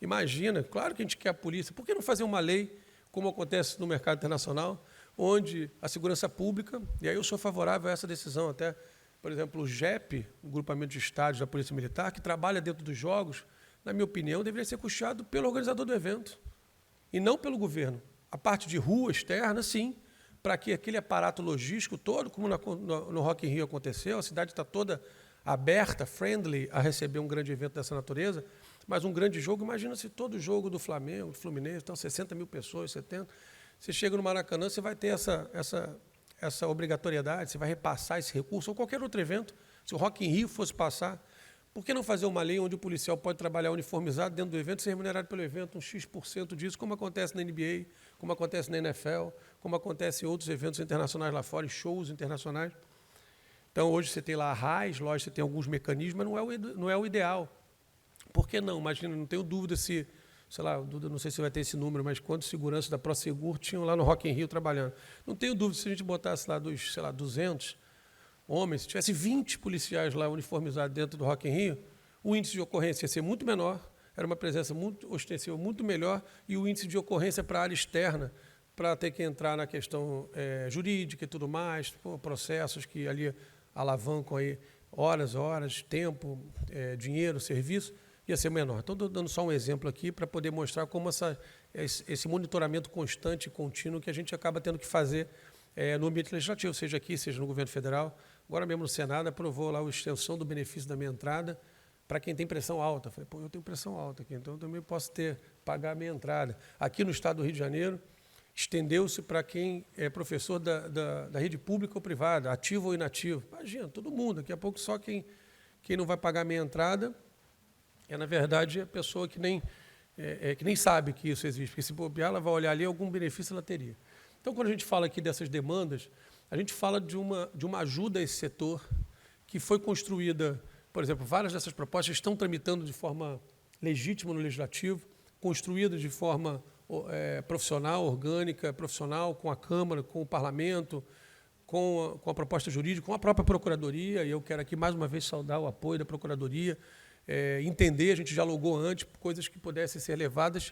Imagina, claro que a gente quer a polícia. Por que não fazer uma lei, como acontece no mercado internacional, onde a segurança pública, e aí eu sou favorável a essa decisão até, por exemplo, o GEP, o Grupamento de Estádios da Polícia Militar, que trabalha dentro dos jogos, na minha opinião, deveria ser custeado pelo organizador do evento, e não pelo governo. A parte de rua externa, sim, para que aquele aparato logístico todo, como no Rock in Rio aconteceu, a cidade está toda aberta, friendly, a receber um grande evento dessa natureza, mas um grande jogo, imagina se todo jogo do Flamengo, do Fluminense, então 60.000 pessoas, 70, você chega no Maracanã, você vai ter essa obrigatoriedade, você vai repassar esse recurso, ou qualquer outro evento, se o Rock in Rio fosse passar, por que não fazer uma lei onde o policial pode trabalhar uniformizado dentro do evento, ser remunerado pelo evento, um X% disso, como acontece na NBA, como acontece na NFL, como acontece em outros eventos internacionais lá fora, e shows internacionais. Então, hoje você tem lá a RAIS, lógico, você tem alguns mecanismos, mas não é o ideal. Por que não? Imagina, não tenho dúvida se, sei lá, não sei se vai ter esse número, mas quantos seguranças da Prosegur tinham lá no Rock in Rio trabalhando. Não tenho dúvida se a gente botasse lá 200 homens, se tivesse 20 policiais lá uniformizados dentro do Rock in Rio, o índice de ocorrência ia ser muito menor, era uma presença muito ostensiva, muito melhor, e o índice de ocorrência para a área externa, para ter que entrar na questão jurídica e tudo mais, processos que ali alavancam aí horas, tempo, dinheiro, serviço, ia ser menor. Então, estou dando só um exemplo aqui para poder mostrar como esse monitoramento constante e contínuo que a gente acaba tendo que fazer no ambiente legislativo, seja aqui, seja no governo federal. Agora mesmo no Senado aprovou lá a extensão do benefício da meia entrada para quem tem pressão alta. Falei, eu tenho pressão alta aqui, então eu também posso pagar a meia entrada. Aqui no estado do Rio de Janeiro, estendeu-se para quem é professor da rede pública ou privada, ativo ou inativo. Imagina, todo mundo. Daqui a pouco só quem não vai pagar a meia entrada na verdade, a pessoa que nem sabe que isso existe, porque se bobear, ela vai olhar ali, algum benefício ela teria. Então, quando a gente fala aqui dessas demandas, a gente fala de uma ajuda a esse setor que foi construída, por exemplo, várias dessas propostas estão tramitando de forma legítima no Legislativo, construídas de forma profissional, orgânica, profissional, com a Câmara, com o Parlamento, com a proposta jurídica, com a própria Procuradoria, e eu quero aqui mais uma vez saudar o apoio da Procuradoria, entender, a gente dialogou antes, coisas que pudessem ser levadas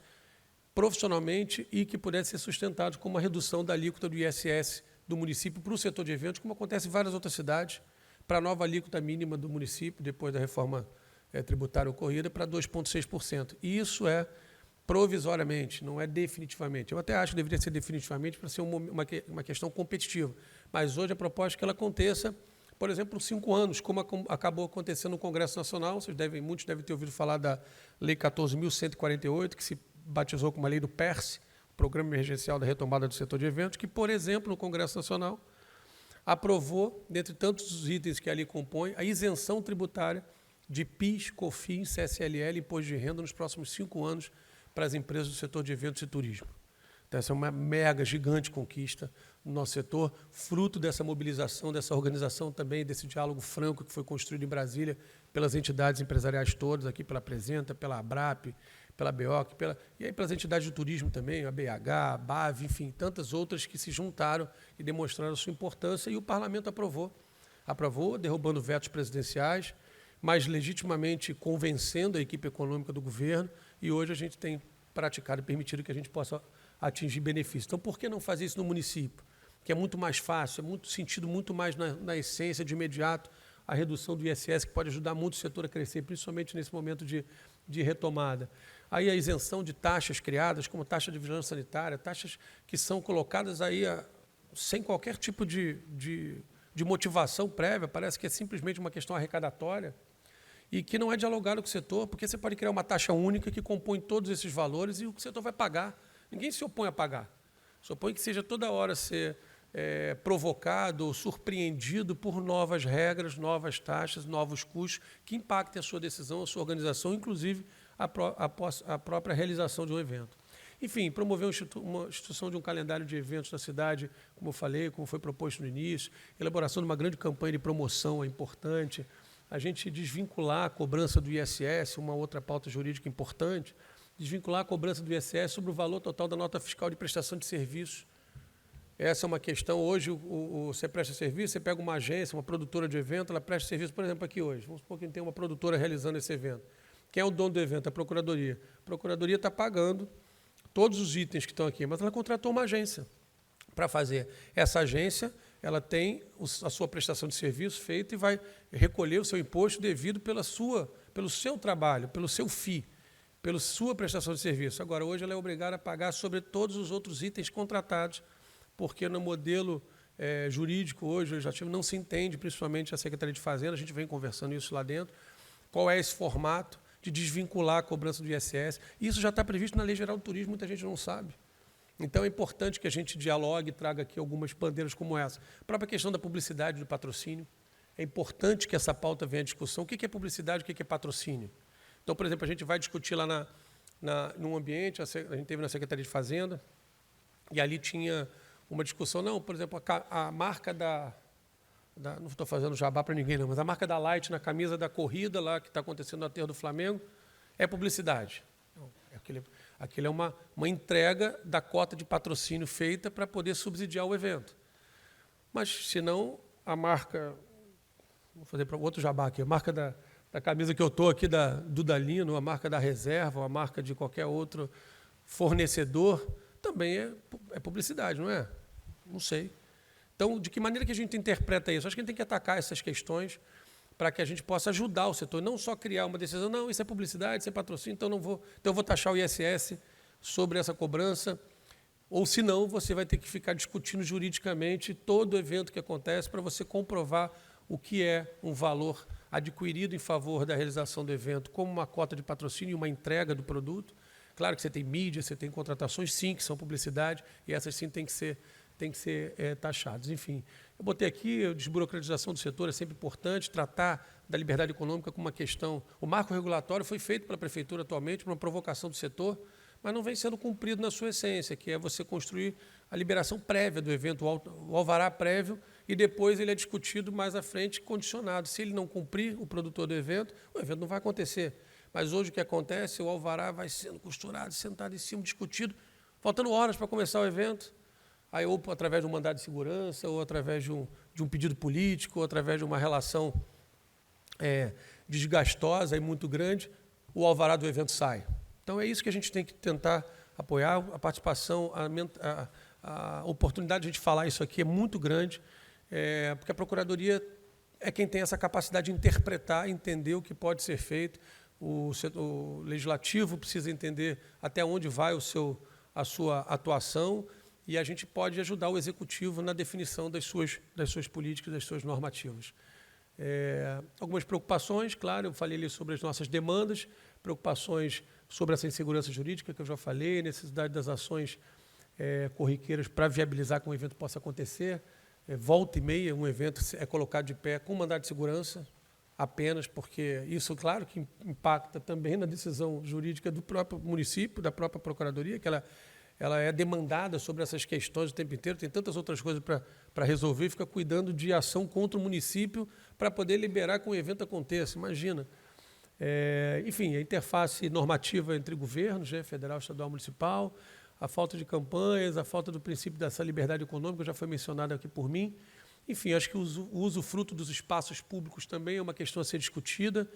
profissionalmente e que pudesse ser sustentado com uma redução da alíquota do ISS do município para o setor de eventos, como acontece em várias outras cidades, para a nova alíquota mínima do município, depois da reforma tributária ocorrida, para 2,6%. E isso é provisoriamente, não é definitivamente. Eu até acho que deveria ser definitivamente para ser uma questão competitiva. Mas hoje a proposta é que ela aconteça, por exemplo, por 5 anos, como acabou acontecendo no Congresso Nacional. Muitos devem ter ouvido falar da Lei 14.148, que se batizou como a Lei do PERSE, Programa Emergencial da Retomada do Setor de Eventos, que, por exemplo, no Congresso Nacional, aprovou, dentre tantos os itens que ali compõem, a isenção tributária de PIS, COFINS, CSLL e Imposto de Renda nos próximos 5 anos para as empresas do setor de eventos e turismo. Então, essa é uma mega, gigante conquista no nosso setor, fruto dessa mobilização, dessa organização também, desse diálogo franco que foi construído em Brasília pelas entidades empresariais todas, aqui pela Apresenta, pela ABRAP, pela BEOC, e aí pelas entidades do turismo também, a BH, a BAV, enfim, tantas outras que se juntaram e demonstraram a sua importância, e o Parlamento aprovou, derrubando vetos presidenciais, mas legitimamente convencendo a equipe econômica do governo, e hoje a gente tem praticado e permitido que a gente possa atingir benefícios. Então, por que não fazer isso no município? Que é muito mais fácil, sentido muito mais na essência, de imediato, a redução do ISS, que pode ajudar muito o setor a crescer, principalmente nesse momento de retomada. Aí a isenção de taxas criadas, como taxa de vigilância sanitária, taxas que são colocadas aí sem qualquer tipo de motivação prévia, parece que é simplesmente uma questão arrecadatória, e que não é dialogado com o setor, porque você pode criar uma taxa única que compõe todos esses valores e o setor vai pagar. Ninguém se opõe a pagar. Se opõe que seja toda hora ser provocado ou surpreendido por novas regras, novas taxas, novos custos que impactem a sua decisão, a sua organização, inclusive a própria realização de um evento. Enfim, promover uma instituição de um calendário de eventos na cidade, como eu falei, como foi proposto no início, elaboração de uma grande campanha de promoção é importante, a gente desvincular a cobrança do ISS, uma outra pauta jurídica importante, desvincular a cobrança do ISS sobre o valor total da nota fiscal de prestação de serviços. Essa é uma questão. Hoje, você presta serviço, você pega uma agência, uma produtora de evento, ela presta serviço, por exemplo, aqui hoje. Vamos supor que tem uma produtora realizando esse evento. Quem é o dono do evento? A Procuradoria. A Procuradoria está pagando todos os itens que estão aqui, mas ela contratou uma agência para fazer. Essa agência, ela tem a sua prestação de serviço feita e vai recolher o seu imposto devido pelo seu trabalho, pelo seu FII, pela sua prestação de serviço. Agora, hoje, ela é obrigada a pagar sobre todos os outros itens contratados, porque no modelo jurídico hoje, legislativo, não se entende, principalmente a Secretaria de Fazenda, a gente vem conversando isso lá dentro, qual é esse formato de desvincular a cobrança do ISS. Isso já está previsto na Lei Geral do Turismo, muita gente não sabe. Então, é importante que a gente dialogue e traga aqui algumas bandeiras como essa. A própria questão da publicidade, do patrocínio. É importante que essa pauta venha à discussão. O que é publicidade, o que é patrocínio? Então, por exemplo, a gente vai discutir lá num ambiente, a gente teve na Secretaria de Fazenda, e ali tinha uma discussão. Não, por exemplo, a marca não estou fazendo jabá para ninguém, não, mas a marca da Light na camisa da corrida lá que está acontecendo no aterro do Flamengo é publicidade. Não, aquilo é uma entrega da cota de patrocínio feita para poder subsidiar o evento. Mas, se não, a marca... Vou fazer para outro jabá aqui. A marca da camisa que eu estou aqui, da Dudalino, a marca da Reserva, a marca de qualquer outro fornecedor, também é publicidade, não é? Não sei. Então, de que maneira que a gente interpreta isso? Acho que a gente tem que atacar essas questões para que a gente possa ajudar o setor, não só criar uma decisão, não, isso é publicidade, isso é patrocínio, então eu vou taxar o ISS sobre essa cobrança, ou se não, você vai ter que ficar discutindo juridicamente todo evento que acontece para você comprovar o que é um valor adquirido em favor da realização do evento, como uma cota de patrocínio e uma entrega do produto. Claro que você tem mídia, você tem contratações, sim, que são publicidade, e essas sim têm que ser taxadas. Enfim, eu botei aqui a desburocratização do setor, é sempre importante, tratar da liberdade econômica como uma questão. O marco regulatório foi feito pela Prefeitura atualmente, por uma provocação do setor, mas não vem sendo cumprido na sua essência, que é você construir a liberação prévia do evento, o alvará prévio, e depois ele é discutido mais à frente, condicionado. Se ele não cumprir, o produtor do evento, o evento não vai acontecer. Mas hoje o que acontece, o alvará vai sendo costurado, sentado em cima, discutido, faltando horas para começar o evento, aí ou através de um mandado de segurança, ou através de um pedido político, ou através de uma relação desgastosa e muito grande, o alvará do evento sai. Então, é isso que a gente tem que tentar apoiar. A participação, a oportunidade de a gente falar isso aqui é muito grande, porque a Procuradoria é quem tem essa capacidade de interpretar, entender o que pode ser feito. O Legislativo precisa entender até onde vai a sua atuação, e a gente pode ajudar o Executivo na definição das suas políticas, das suas normativas. Algumas preocupações, claro, eu falei ali sobre as nossas demandas, preocupações sobre essa insegurança jurídica, que eu já falei, necessidade das ações corriqueiras para viabilizar que um evento possa acontecer. Volta e meia, um evento é colocado de pé com mandado de segurança, apenas porque isso, claro, que impacta também na decisão jurídica do próprio município, da própria Procuradoria, que ela é demandada sobre essas questões o tempo inteiro, tem tantas outras coisas para resolver, fica cuidando de ação contra o município para poder liberar que um evento aconteça, imagina. Enfim, a interface normativa entre governos, federal, estadual, municipal, a falta de campanhas, a falta do princípio dessa liberdade econômica, já foi mencionado aqui por mim. Enfim, acho que o usufruto dos espaços públicos também é uma questão a ser discutida.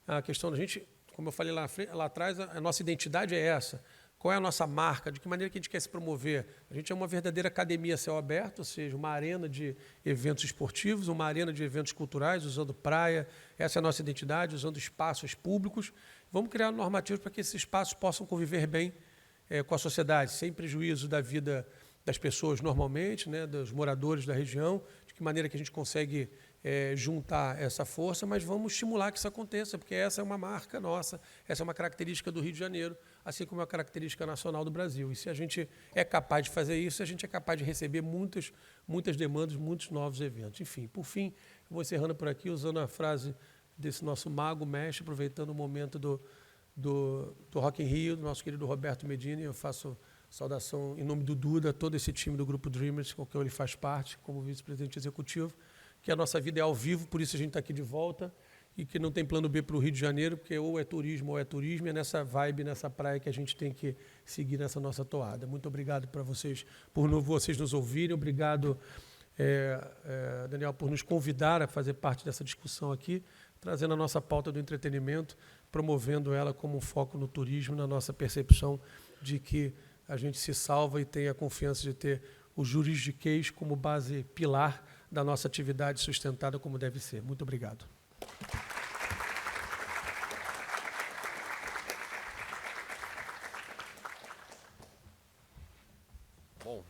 A questão da gente, como eu falei lá atrás, a nossa identidade é essa. Qual é a nossa marca? De que maneira que a gente quer se promover? A gente é uma verdadeira academia a céu aberto, ou seja, uma arena de eventos esportivos, uma arena de eventos culturais, usando praia. Essa é a nossa identidade, usando espaços públicos. Vamos criar normativas para que esses espaços possam conviver bem com a sociedade, sem prejuízo da vida das pessoas normalmente, dos moradores da região, de que maneira que a gente consegue juntar essa força, mas vamos estimular que isso aconteça, porque essa é uma marca nossa, essa é uma característica do Rio de Janeiro, assim como é uma característica nacional do Brasil. E se a gente é capaz de fazer isso, a gente é capaz de receber muitas demandas, muitos novos eventos. Enfim, por fim, eu vou encerrando por aqui, usando a frase desse nosso mago mestre, aproveitando o momento do Rock in Rio, do nosso querido Roberto Medina. Eu faço saudação em nome do Duda, todo esse time do Grupo Dreamers, com o qual ele faz parte, como vice-presidente executivo, que a nossa vida é ao vivo, por isso a gente está aqui de volta, e que não tem plano B para o Rio de Janeiro, porque ou é turismo, e é nessa vibe, nessa praia que a gente tem que seguir nessa nossa toada. Muito obrigado para vocês, por vocês nos ouvirem, obrigado, Daniel, por nos convidar a fazer parte dessa discussão aqui, trazendo a nossa pauta do entretenimento, promovendo ela como um foco no turismo, na nossa percepção de que a gente se salva e tem a confiança de ter o juridiquês como base pilar da nossa atividade sustentada como deve ser. Muito obrigado. Bom,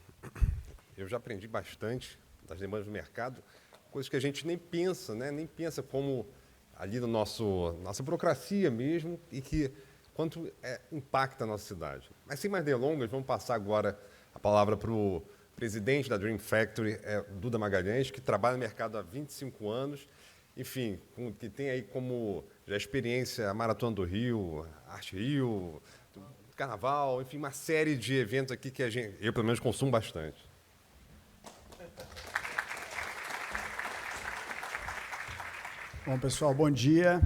eu já aprendi bastante das demandas do mercado, coisas que a gente nem pensa, nem pensa como ali no nossa burocracia mesmo, e que quanto impacta a nossa cidade. Mas sem mais delongas, vamos passar agora a palavra para o presidente da Dream Factory, Duda Magalhães, que trabalha no mercado há 25 anos, enfim, que tem aí como já experiência a Maratona do Rio, Arte Rio, Carnaval, enfim, uma série de eventos aqui que eu, pelo menos, consumo bastante. Bom, pessoal, bom dia.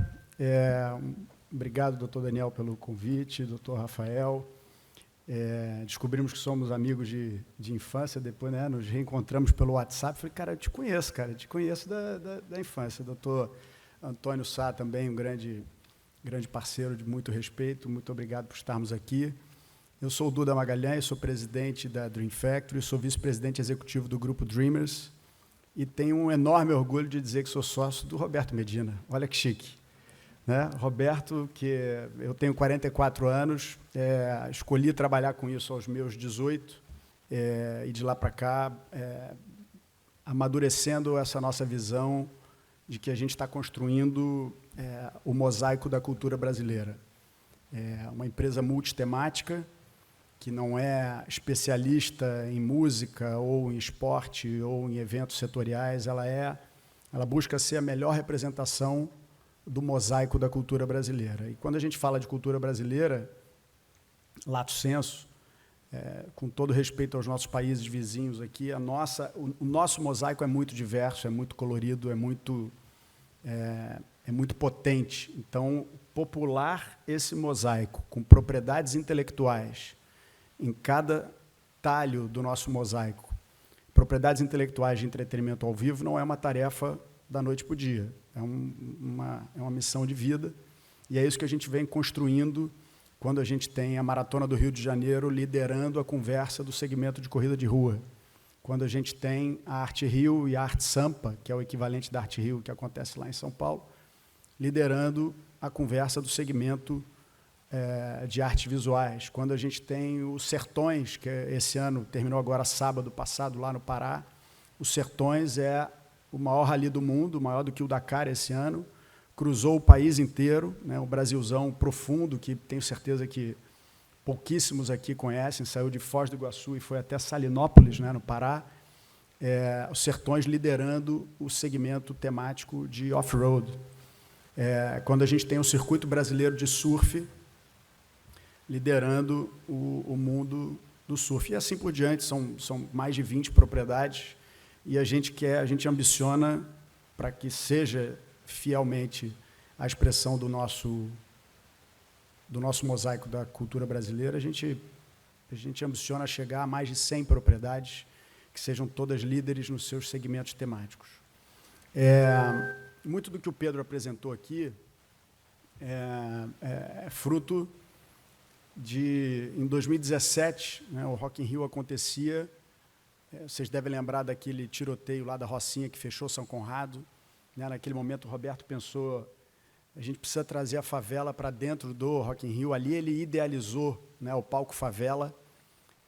Obrigado, doutor Daniel, pelo convite, doutor Rafael. Descobrimos que somos amigos de infância, depois nos reencontramos pelo WhatsApp. Falei, cara, eu te conheço da infância. Doutor Antônio Sá também, um grande parceiro de muito respeito. Muito obrigado por estarmos aqui. Eu sou o Duda Magalhães, sou presidente da Dream Factory, sou vice-presidente executivo do Grupo Dreamers e tenho um enorme orgulho de dizer que sou sócio do Roberto Medina. Olha que chique. Roberto, que eu tenho 44 anos, escolhi trabalhar com isso aos meus 18, e de lá para cá, amadurecendo essa nossa visão de que a gente está construindo o mosaico da cultura brasileira. Uma empresa multitemática, que não é especialista em música, ou em esporte, ou em eventos setoriais, ela busca ser a melhor representação do mosaico da cultura brasileira. E quando a gente fala de cultura brasileira, lato sensu, com todo respeito aos nossos países vizinhos aqui, o nosso mosaico é muito diverso, é muito colorido, é muito potente. Então, popular esse mosaico com propriedades intelectuais em cada talho do nosso mosaico, propriedades intelectuais de entretenimento ao vivo, não é uma tarefa da noite para o dia. É uma missão de vida, e é isso que a gente vem construindo quando a gente tem a Maratona do Rio de Janeiro liderando a conversa do segmento de corrida de rua, quando a gente tem a Arte Rio e a Arte Sampa, que é o equivalente da Arte Rio, que acontece lá em São Paulo, liderando a conversa do segmento de artes visuais, quando a gente tem o Sertões, que esse ano terminou agora sábado passado lá no Pará. O Sertões é o maior rally do mundo, maior do que o Dakar esse ano, cruzou o país inteiro, né, um Brasilzão profundo, que tenho certeza que pouquíssimos aqui conhecem, saiu de Foz do Iguaçu e foi até Salinópolis, né, no Pará. Os Sertões liderando o segmento temático de off-road. Quando a gente tem o Circuito Brasileiro de Surf, liderando o mundo do surf. E assim por diante, são mais de 20 propriedades, e a gente ambiciona para que seja fielmente a expressão do nosso mosaico da cultura brasileira. A gente ambiciona chegar a mais de 100 propriedades, que sejam todas líderes nos seus segmentos temáticos. Muito do que o Pedro apresentou aqui é fruto de, em 2017, né, o Rock in Rio acontecia, vocês devem lembrar daquele tiroteio lá da Rocinha que fechou São Conrado, né, naquele momento o Roberto pensou, a gente precisa trazer a favela para dentro do Rock in Rio. Ali ele idealizou, né, o palco Favela,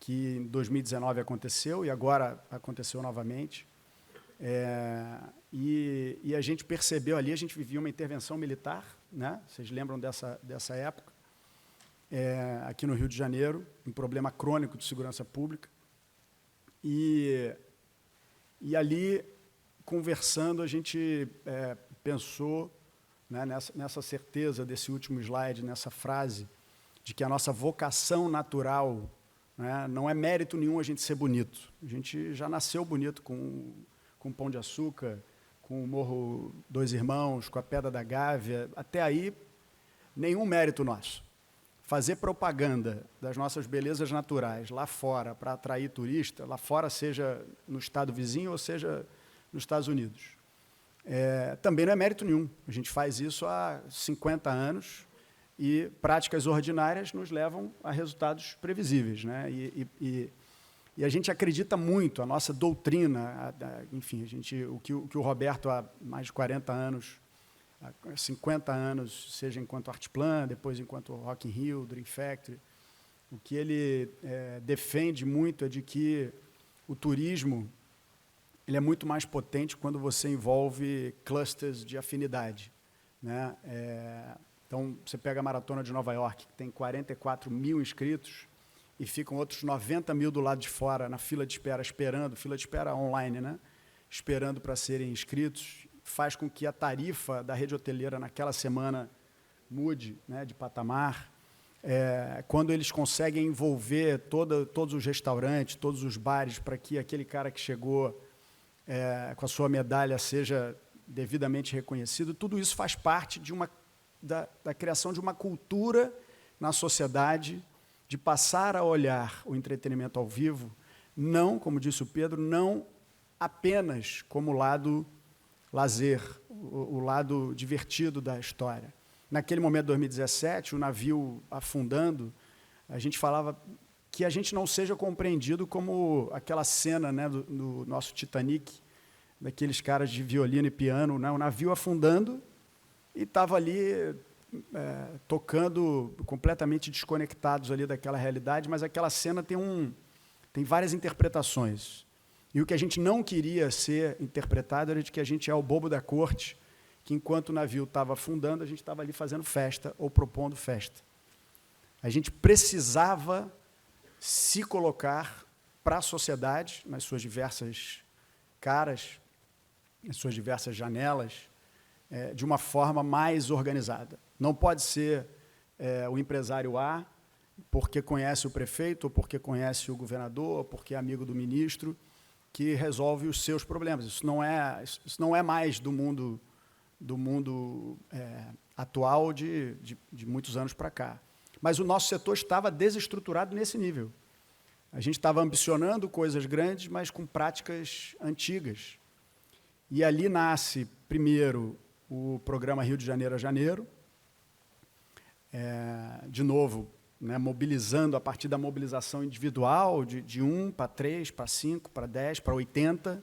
que em 2019 aconteceu e agora aconteceu novamente. E a gente percebeu ali, a gente vivia uma intervenção militar, né, vocês lembram dessa época, aqui no Rio de Janeiro, um problema crônico de segurança pública. E ali, conversando, a gente pensou, né, nessa certeza desse último slide, nessa frase, de que a nossa vocação natural, né, não é mérito nenhum a gente ser bonito. A gente já nasceu bonito com Pão de Açúcar, com o Morro Dois Irmãos, com a Pedra da Gávea. Até aí, nenhum mérito nosso. Fazer propaganda das nossas belezas naturais lá fora para atrair turista, lá fora, seja no estado vizinho ou seja nos Estados Unidos, também não é mérito nenhum. A gente faz isso há 50 anos e práticas ordinárias nos levam a resultados previsíveis, né? E a gente acredita muito, a nossa doutrina, enfim, o que o Roberto, há mais de 40 anos, há 50 anos, seja enquanto Artplan, depois enquanto Rock in Rio, Dream Factory, o que ele defende muito é de que o turismo ele é muito mais potente quando você envolve clusters de afinidade, né? Então, você pega a Maratona de Nova York, que tem 44 mil inscritos, e ficam outros 90 mil do lado de fora, na fila de espera, fila de espera online, né? Esperando para serem inscritos, faz com que a tarifa da rede hoteleira naquela semana mude, né, de patamar. Quando eles conseguem envolver todos os restaurantes, todos os bares, para que aquele cara que chegou com a sua medalha seja devidamente reconhecido, tudo isso faz parte da criação de uma cultura na sociedade, de passar a olhar o entretenimento ao vivo, não, como disse o Pedro, não apenas como lado lazer, o lado divertido da história. Naquele momento de 2017, o navio afundando, a gente falava que a gente não seja compreendido como aquela cena, né, do nosso Titanic, daqueles caras de violino e piano, né, o navio afundando e estava ali tocando, completamente desconectados ali daquela realidade, mas aquela cena tem várias interpretações. E o que a gente não queria ser interpretado era de que a gente é o bobo da corte, que enquanto o navio estava afundando, a gente estava ali fazendo festa ou propondo festa. A gente precisava se colocar para a sociedade, nas suas diversas caras, nas suas diversas janelas, de uma forma mais organizada. Não pode ser o empresário A, porque conhece o prefeito, ou porque conhece o governador, ou porque é amigo do ministro, que resolve os seus problemas. Isso não é mais do mundo atual de muitos anos para cá. Mas o nosso setor estava desestruturado nesse nível. A gente estava ambicionando coisas grandes, mas com práticas antigas. E ali nasce, primeiro, o programa Rio de Janeiro a Janeiro. De novo, né, mobilizando a partir da mobilização individual, de 1 para 3, para 5, para 10, para 80,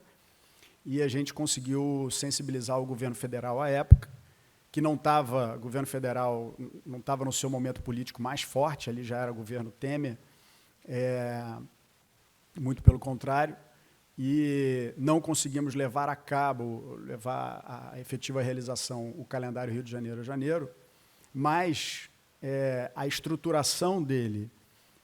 e a gente conseguiu sensibilizar o governo federal à época, que o governo federal não estava no seu momento político mais forte, ali já era o governo Temer, muito pelo contrário, e não conseguimos levar à efetiva realização o calendário Rio de Janeiro a janeiro, mas a estruturação dele,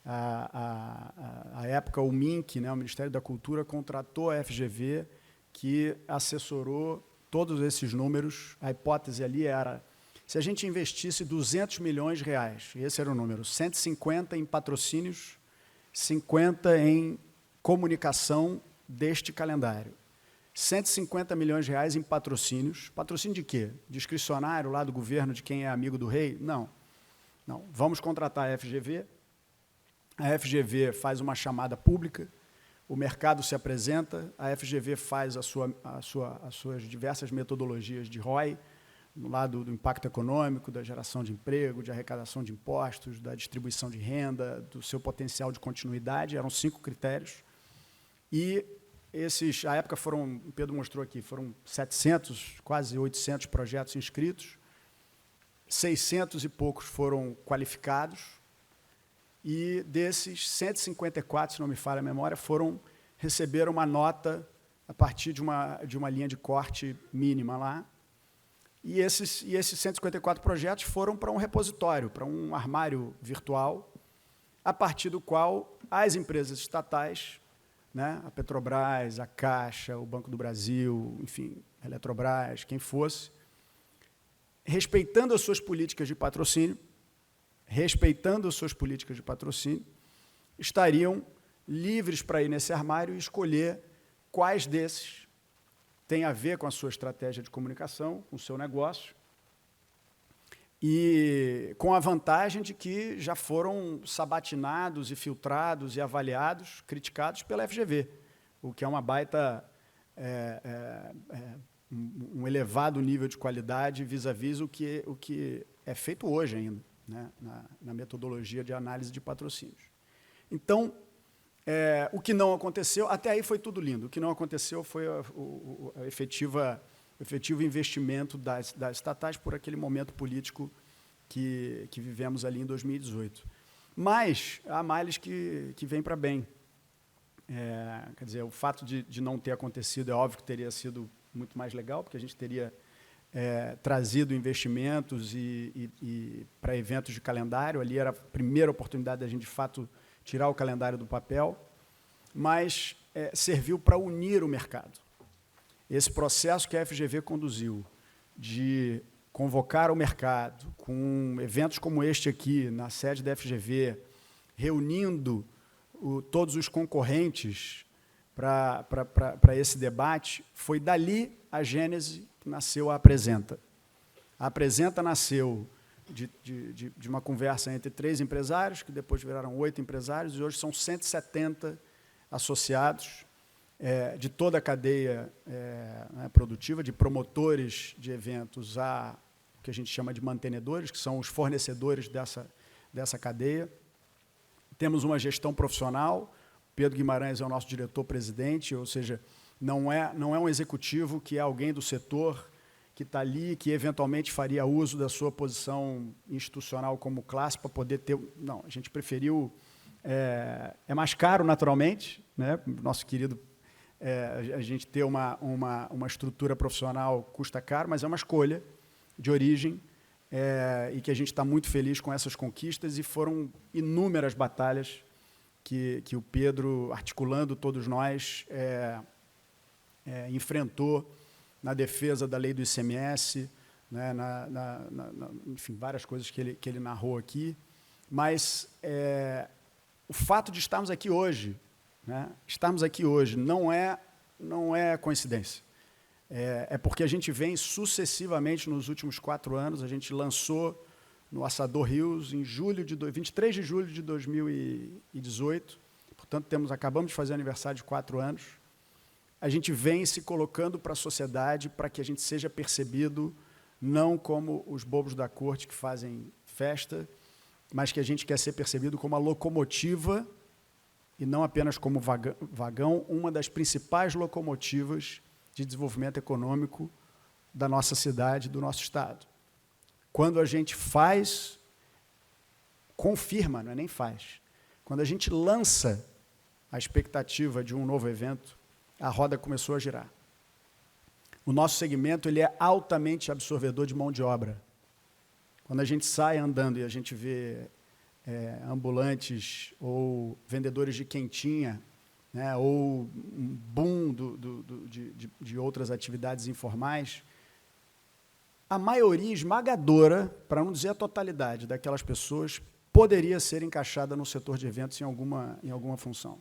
à época o MINC, né, o Ministério da Cultura, contratou a FGV, que assessorou todos esses números. A hipótese ali era, se a gente investisse 200 milhões de reais, esse era o número, 150 em patrocínios, 50 em comunicação deste calendário. 150 milhões de reais em patrocínios. Patrocínio de quê? Discricionário lá do governo, de quem é amigo do rei? Não. Não. Vamos contratar a FGV. A FGV faz uma chamada pública, o mercado se apresenta, a FGV faz as suas diversas metodologias de ROI, no lado do impacto econômico, da geração de emprego, de arrecadação de impostos, da distribuição de renda, do seu potencial de continuidade. Eram 5 critérios. E esses, à época, o Pedro mostrou aqui, foram 700, quase 800 projetos inscritos, 600 e poucos foram qualificados, e desses, 154, se não me falha a memória, receberam uma nota a partir de uma linha de corte mínima lá. E esses 154 projetos foram para um repositório, para um armário virtual, a partir do qual as empresas estatais, né, a Petrobras, a Caixa, o Banco do Brasil, enfim, a Eletrobras, quem fosse, respeitando as suas políticas de patrocínio, estariam livres para ir nesse armário e escolher quais desses têm a ver com a sua estratégia de comunicação, com o seu negócio, e com a vantagem de que já foram sabatinados e filtrados e avaliados, criticados pela FGV, o que é uma baita, um elevado nível de qualidade vis-à-vis o que é feito hoje ainda, né, na metodologia de análise de patrocínios. Então, o que não aconteceu, até aí foi tudo lindo, o que não aconteceu foi o efetivo investimento das estatais por aquele momento político que vivemos ali em 2018. Mas há males que vêm para bem. Quer dizer, o fato de não ter acontecido é óbvio que teria sido muito mais legal, porque a gente teria trazido investimentos e para eventos de calendário. Ali era a primeira oportunidade da gente, de fato, tirar o calendário do papel, mas serviu para unir o mercado. Esse processo que a FGV conduziu de convocar o mercado com eventos como este aqui, na sede da FGV, reunindo todos os concorrentes para esse debate, foi dali a gênese que nasceu a Apresenta. A Apresenta nasceu de uma conversa entre 3 empresários, que depois viraram 8 empresários, e hoje são 170 associados de toda a cadeia produtiva, de promotores de eventos a o que a gente chama de mantenedores, que são os fornecedores dessa cadeia. Temos uma gestão profissional, Pedro Guimarães é o nosso diretor-presidente, ou seja, não é um executivo que é alguém do setor que está ali, que eventualmente faria uso da sua posição institucional como classe para poder ter... Não, a gente preferiu... É mais caro, naturalmente, né? Nosso querido... a gente ter uma estrutura profissional custa caro, mas é uma escolha de origem e que a gente está muito feliz com essas conquistas, e foram inúmeras batalhas que o Pedro, articulando todos nós, enfrentou na defesa da lei do ICMS, né, enfim, várias coisas que ele narrou aqui. Mas o fato de estarmos aqui hoje, né, não é coincidência. É porque a gente vem sucessivamente, nos últimos 4 anos, a gente lançou no Assador Rios, em 23 de julho de 2018, portanto, acabamos de fazer aniversário de 4 anos, a gente vem se colocando para a sociedade para que a gente seja percebido não como os bobos da corte que fazem festa mas que a gente quer ser percebido como a locomotiva, e não apenas como vagão, uma das principais locomotivas de desenvolvimento econômico da nossa cidade, do nosso estado. Quando a gente faz, confirma, não é nem faz. Quando a gente lança a expectativa de um novo evento, a roda começou a girar. O nosso segmento ele é altamente absorvedor de mão de obra. Quando a gente sai andando e a gente vê ambulantes ou vendedores de quentinha, né, ou um boom de outras atividades informais, a maioria esmagadora, para não dizer a totalidade, daquelas pessoas poderia ser encaixada no setor de eventos em alguma função.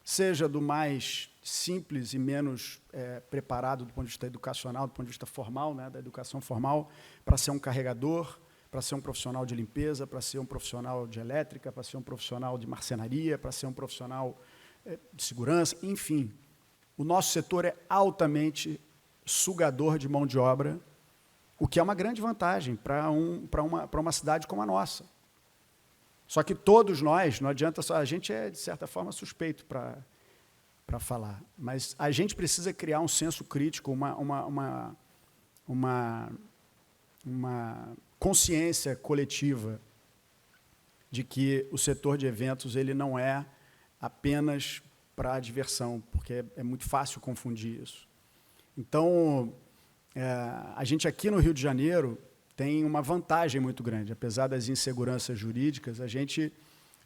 Seja do mais simples e menos preparado do ponto de vista educacional, do ponto de vista formal, né, da educação formal, para ser um carregador, para ser um profissional de limpeza, para ser um profissional de elétrica, para ser um profissional de marcenaria, para ser um profissional de segurança, enfim. O nosso setor é altamente sugador de mão de obra, o que é uma grande vantagem para uma cidade como a nossa. Só que todos nós, não adianta só, a gente é, de certa forma, suspeito para falar, mas a gente precisa criar um senso crítico, uma consciência coletiva de que o setor de eventos ele não é apenas para a diversão, porque é muito fácil confundir isso. Então, a gente aqui no Rio de Janeiro tem uma vantagem muito grande. Apesar das inseguranças jurídicas, a gente,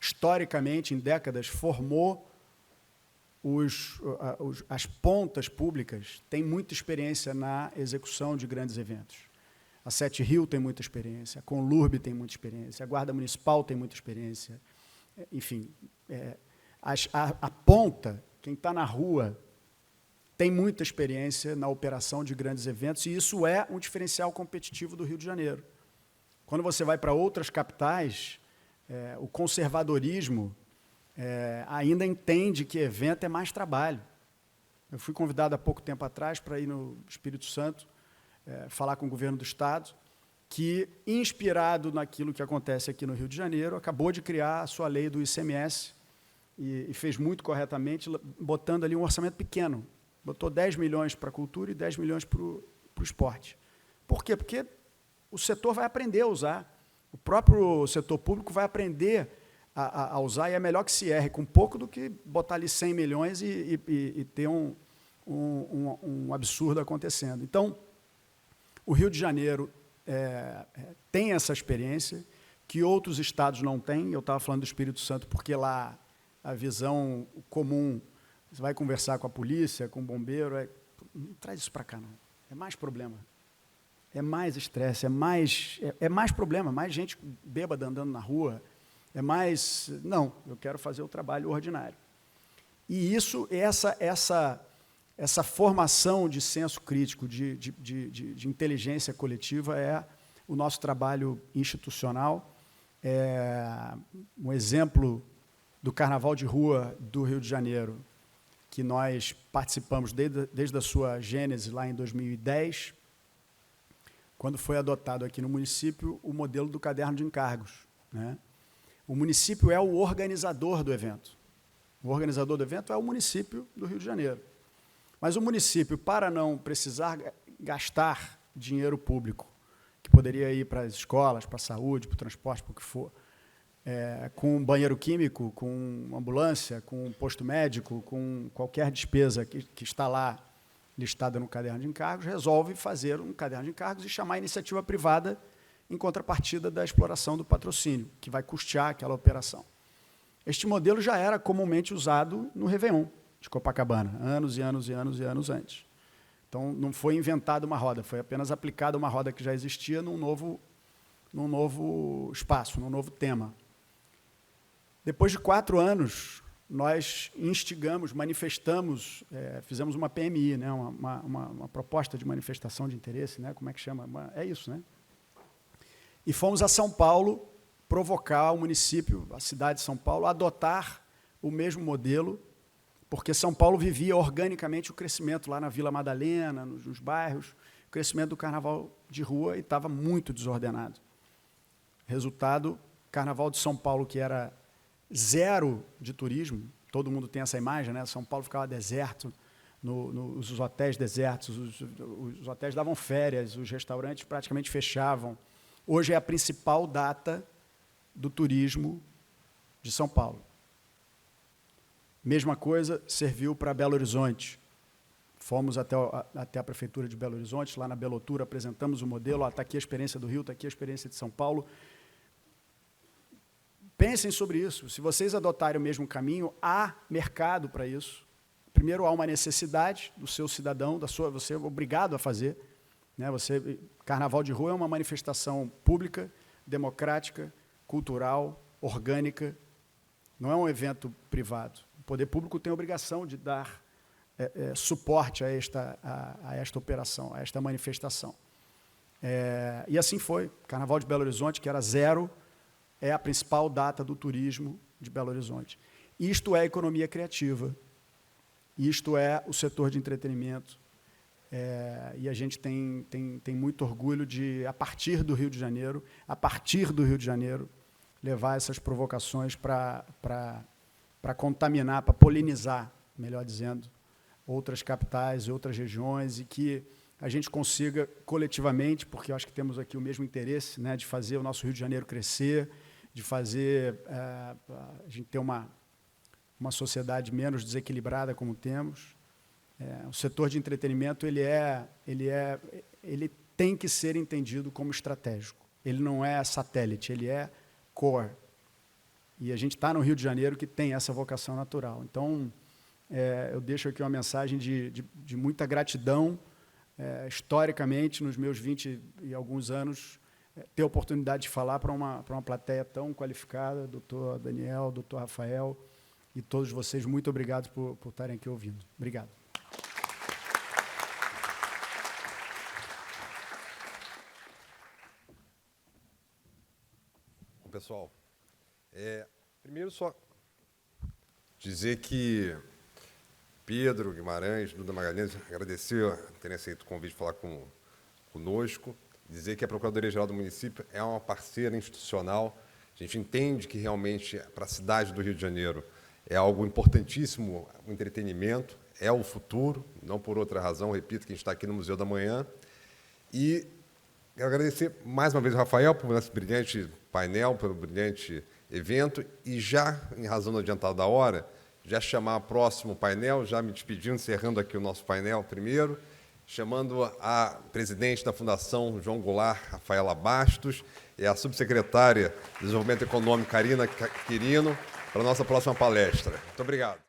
historicamente, em décadas, formou as pontas públicas, tem muita experiência na execução de grandes eventos. A Sete Rio tem muita experiência, a Conlurb tem muita experiência, a Guarda Municipal tem muita experiência. Enfim, a ponta, quem está na rua, tem muita experiência na operação de grandes eventos, e isso é um diferencial competitivo do Rio de Janeiro. Quando você vai para outras capitais, o conservadorismo ainda entende que evento é mais trabalho. Eu fui convidado há pouco tempo atrás para ir no Espírito Santo, falar com o governo do Estado, que, inspirado naquilo que acontece aqui no Rio de Janeiro, acabou de criar a sua lei do ICMS, e fez muito corretamente, botando ali um orçamento pequeno. Botou 10 milhões para a cultura e 10 milhões para o esporte. Por quê? Porque o setor vai aprender a usar. O próprio setor público vai aprender a usar, e é melhor que se erre com pouco do que botar ali 100 milhões e ter um absurdo acontecendo. Então, o Rio de Janeiro tem essa experiência que outros estados não têm. Eu estava falando do Espírito Santo porque lá a visão comum... Você vai conversar com a polícia, com o bombeiro, não traz isso para cá, não. É mais problema. É mais estresse, é mais problema, mais gente bêbada andando na rua, é mais... Não, eu quero fazer o trabalho ordinário. E isso, essa formação de senso crítico, de inteligência coletiva é o nosso trabalho institucional. Um exemplo do Carnaval de Rua do Rio de Janeiro, que nós participamos desde a sua gênese lá em 2010, quando foi adotado aqui no município o modelo do caderno de encargos, né? O município é o organizador do evento. O organizador do evento é o município do Rio de Janeiro. Mas o município, para não precisar gastar dinheiro público, que poderia ir para as escolas, para a saúde, para o transporte, para o que for, com banheiro químico, com ambulância, com posto médico, com qualquer despesa que está lá listada no caderno de encargos, resolve fazer um caderno de encargos e chamar a iniciativa privada em contrapartida da exploração do patrocínio, que vai custear aquela operação. Este modelo já era comumente usado no Réveillon de Copacabana, anos e anos e anos e anos antes. Então, não foi inventada uma roda, foi apenas aplicada uma roda que já existia num novo espaço, num novo tema. Depois de 4 anos, nós instigamos, manifestamos, fizemos uma PMI, né, uma proposta de manifestação de interesse, né, como é que chama? É isso, né? E fomos a São Paulo provocar o município, a cidade de São Paulo, a adotar o mesmo modelo, porque São Paulo vivia organicamente o crescimento lá na Vila Madalena, nos bairros, o crescimento do carnaval de rua, e estava muito desordenado. Resultado, Carnaval de São Paulo, que era zero de turismo, todo mundo tem essa imagem, né? São Paulo ficava deserto, os hotéis desertos, os hotéis davam férias, os restaurantes praticamente fechavam. Hoje é a principal data do turismo de São Paulo. Mesma coisa serviu para Belo Horizonte. Fomos até a Prefeitura de Belo Horizonte, lá na Belotura, apresentamos o modelo, está aqui a experiência do Rio, está aqui a experiência de São Paulo. Pensem sobre isso. Se vocês adotarem o mesmo caminho, há mercado para isso. Primeiro, há uma necessidade do seu cidadão, você é obrigado a fazer. Né? Carnaval de Rua é uma manifestação pública, democrática, cultural, orgânica. Não é um evento privado. O poder público tem a obrigação de dar suporte a esta operação, a esta manifestação. E assim foi. Carnaval de Belo Horizonte, que era zero, é a principal data do turismo de Belo Horizonte. Isto é economia criativa. Isto é o setor de entretenimento. E a gente tem muito orgulho de, a partir do Rio de Janeiro, levar essas provocações para contaminar, para polinizar, melhor dizendo, outras capitais e outras regiões, e que a gente consiga coletivamente, porque eu acho que temos aqui o mesmo interesse, né, de fazer o nosso Rio de Janeiro crescer, de fazer a gente ter uma sociedade menos desequilibrada como temos. O setor de entretenimento ele tem que ser entendido como estratégico. Ele não é satélite, ele é core. E a gente está no Rio de Janeiro que tem essa vocação natural. Então, eu deixo aqui uma mensagem de muita gratidão, historicamente, nos meus 20 e alguns anos, ter a oportunidade de falar para uma plateia tão qualificada, doutor Daniel, doutor Rafael, e todos vocês, muito obrigado por estarem aqui ouvindo. Obrigado. Bom, pessoal, primeiro só dizer que Pedro Guimarães, Duda Magalhães, agradecer terem aceito o convite de falar conosco, dizer que a Procuradoria-Geral do Município é uma parceira institucional. A gente entende que, realmente, para a cidade do Rio de Janeiro, é algo importantíssimo o entretenimento, é o futuro, não por outra razão, repito, que a gente está aqui no Museu da Manhã. E quero agradecer mais uma vez ao Rafael por esse brilhante painel, pelo brilhante evento, e já, em razão do adiantado da hora, já chamar o próximo painel, já me despedindo, encerrando aqui o nosso painel primeiro, chamando a presidente da Fundação João Goulart, Rafaela Bastos, e a subsecretária de Desenvolvimento Econômico, Karina Quirino, para a nossa próxima palestra. Muito obrigado.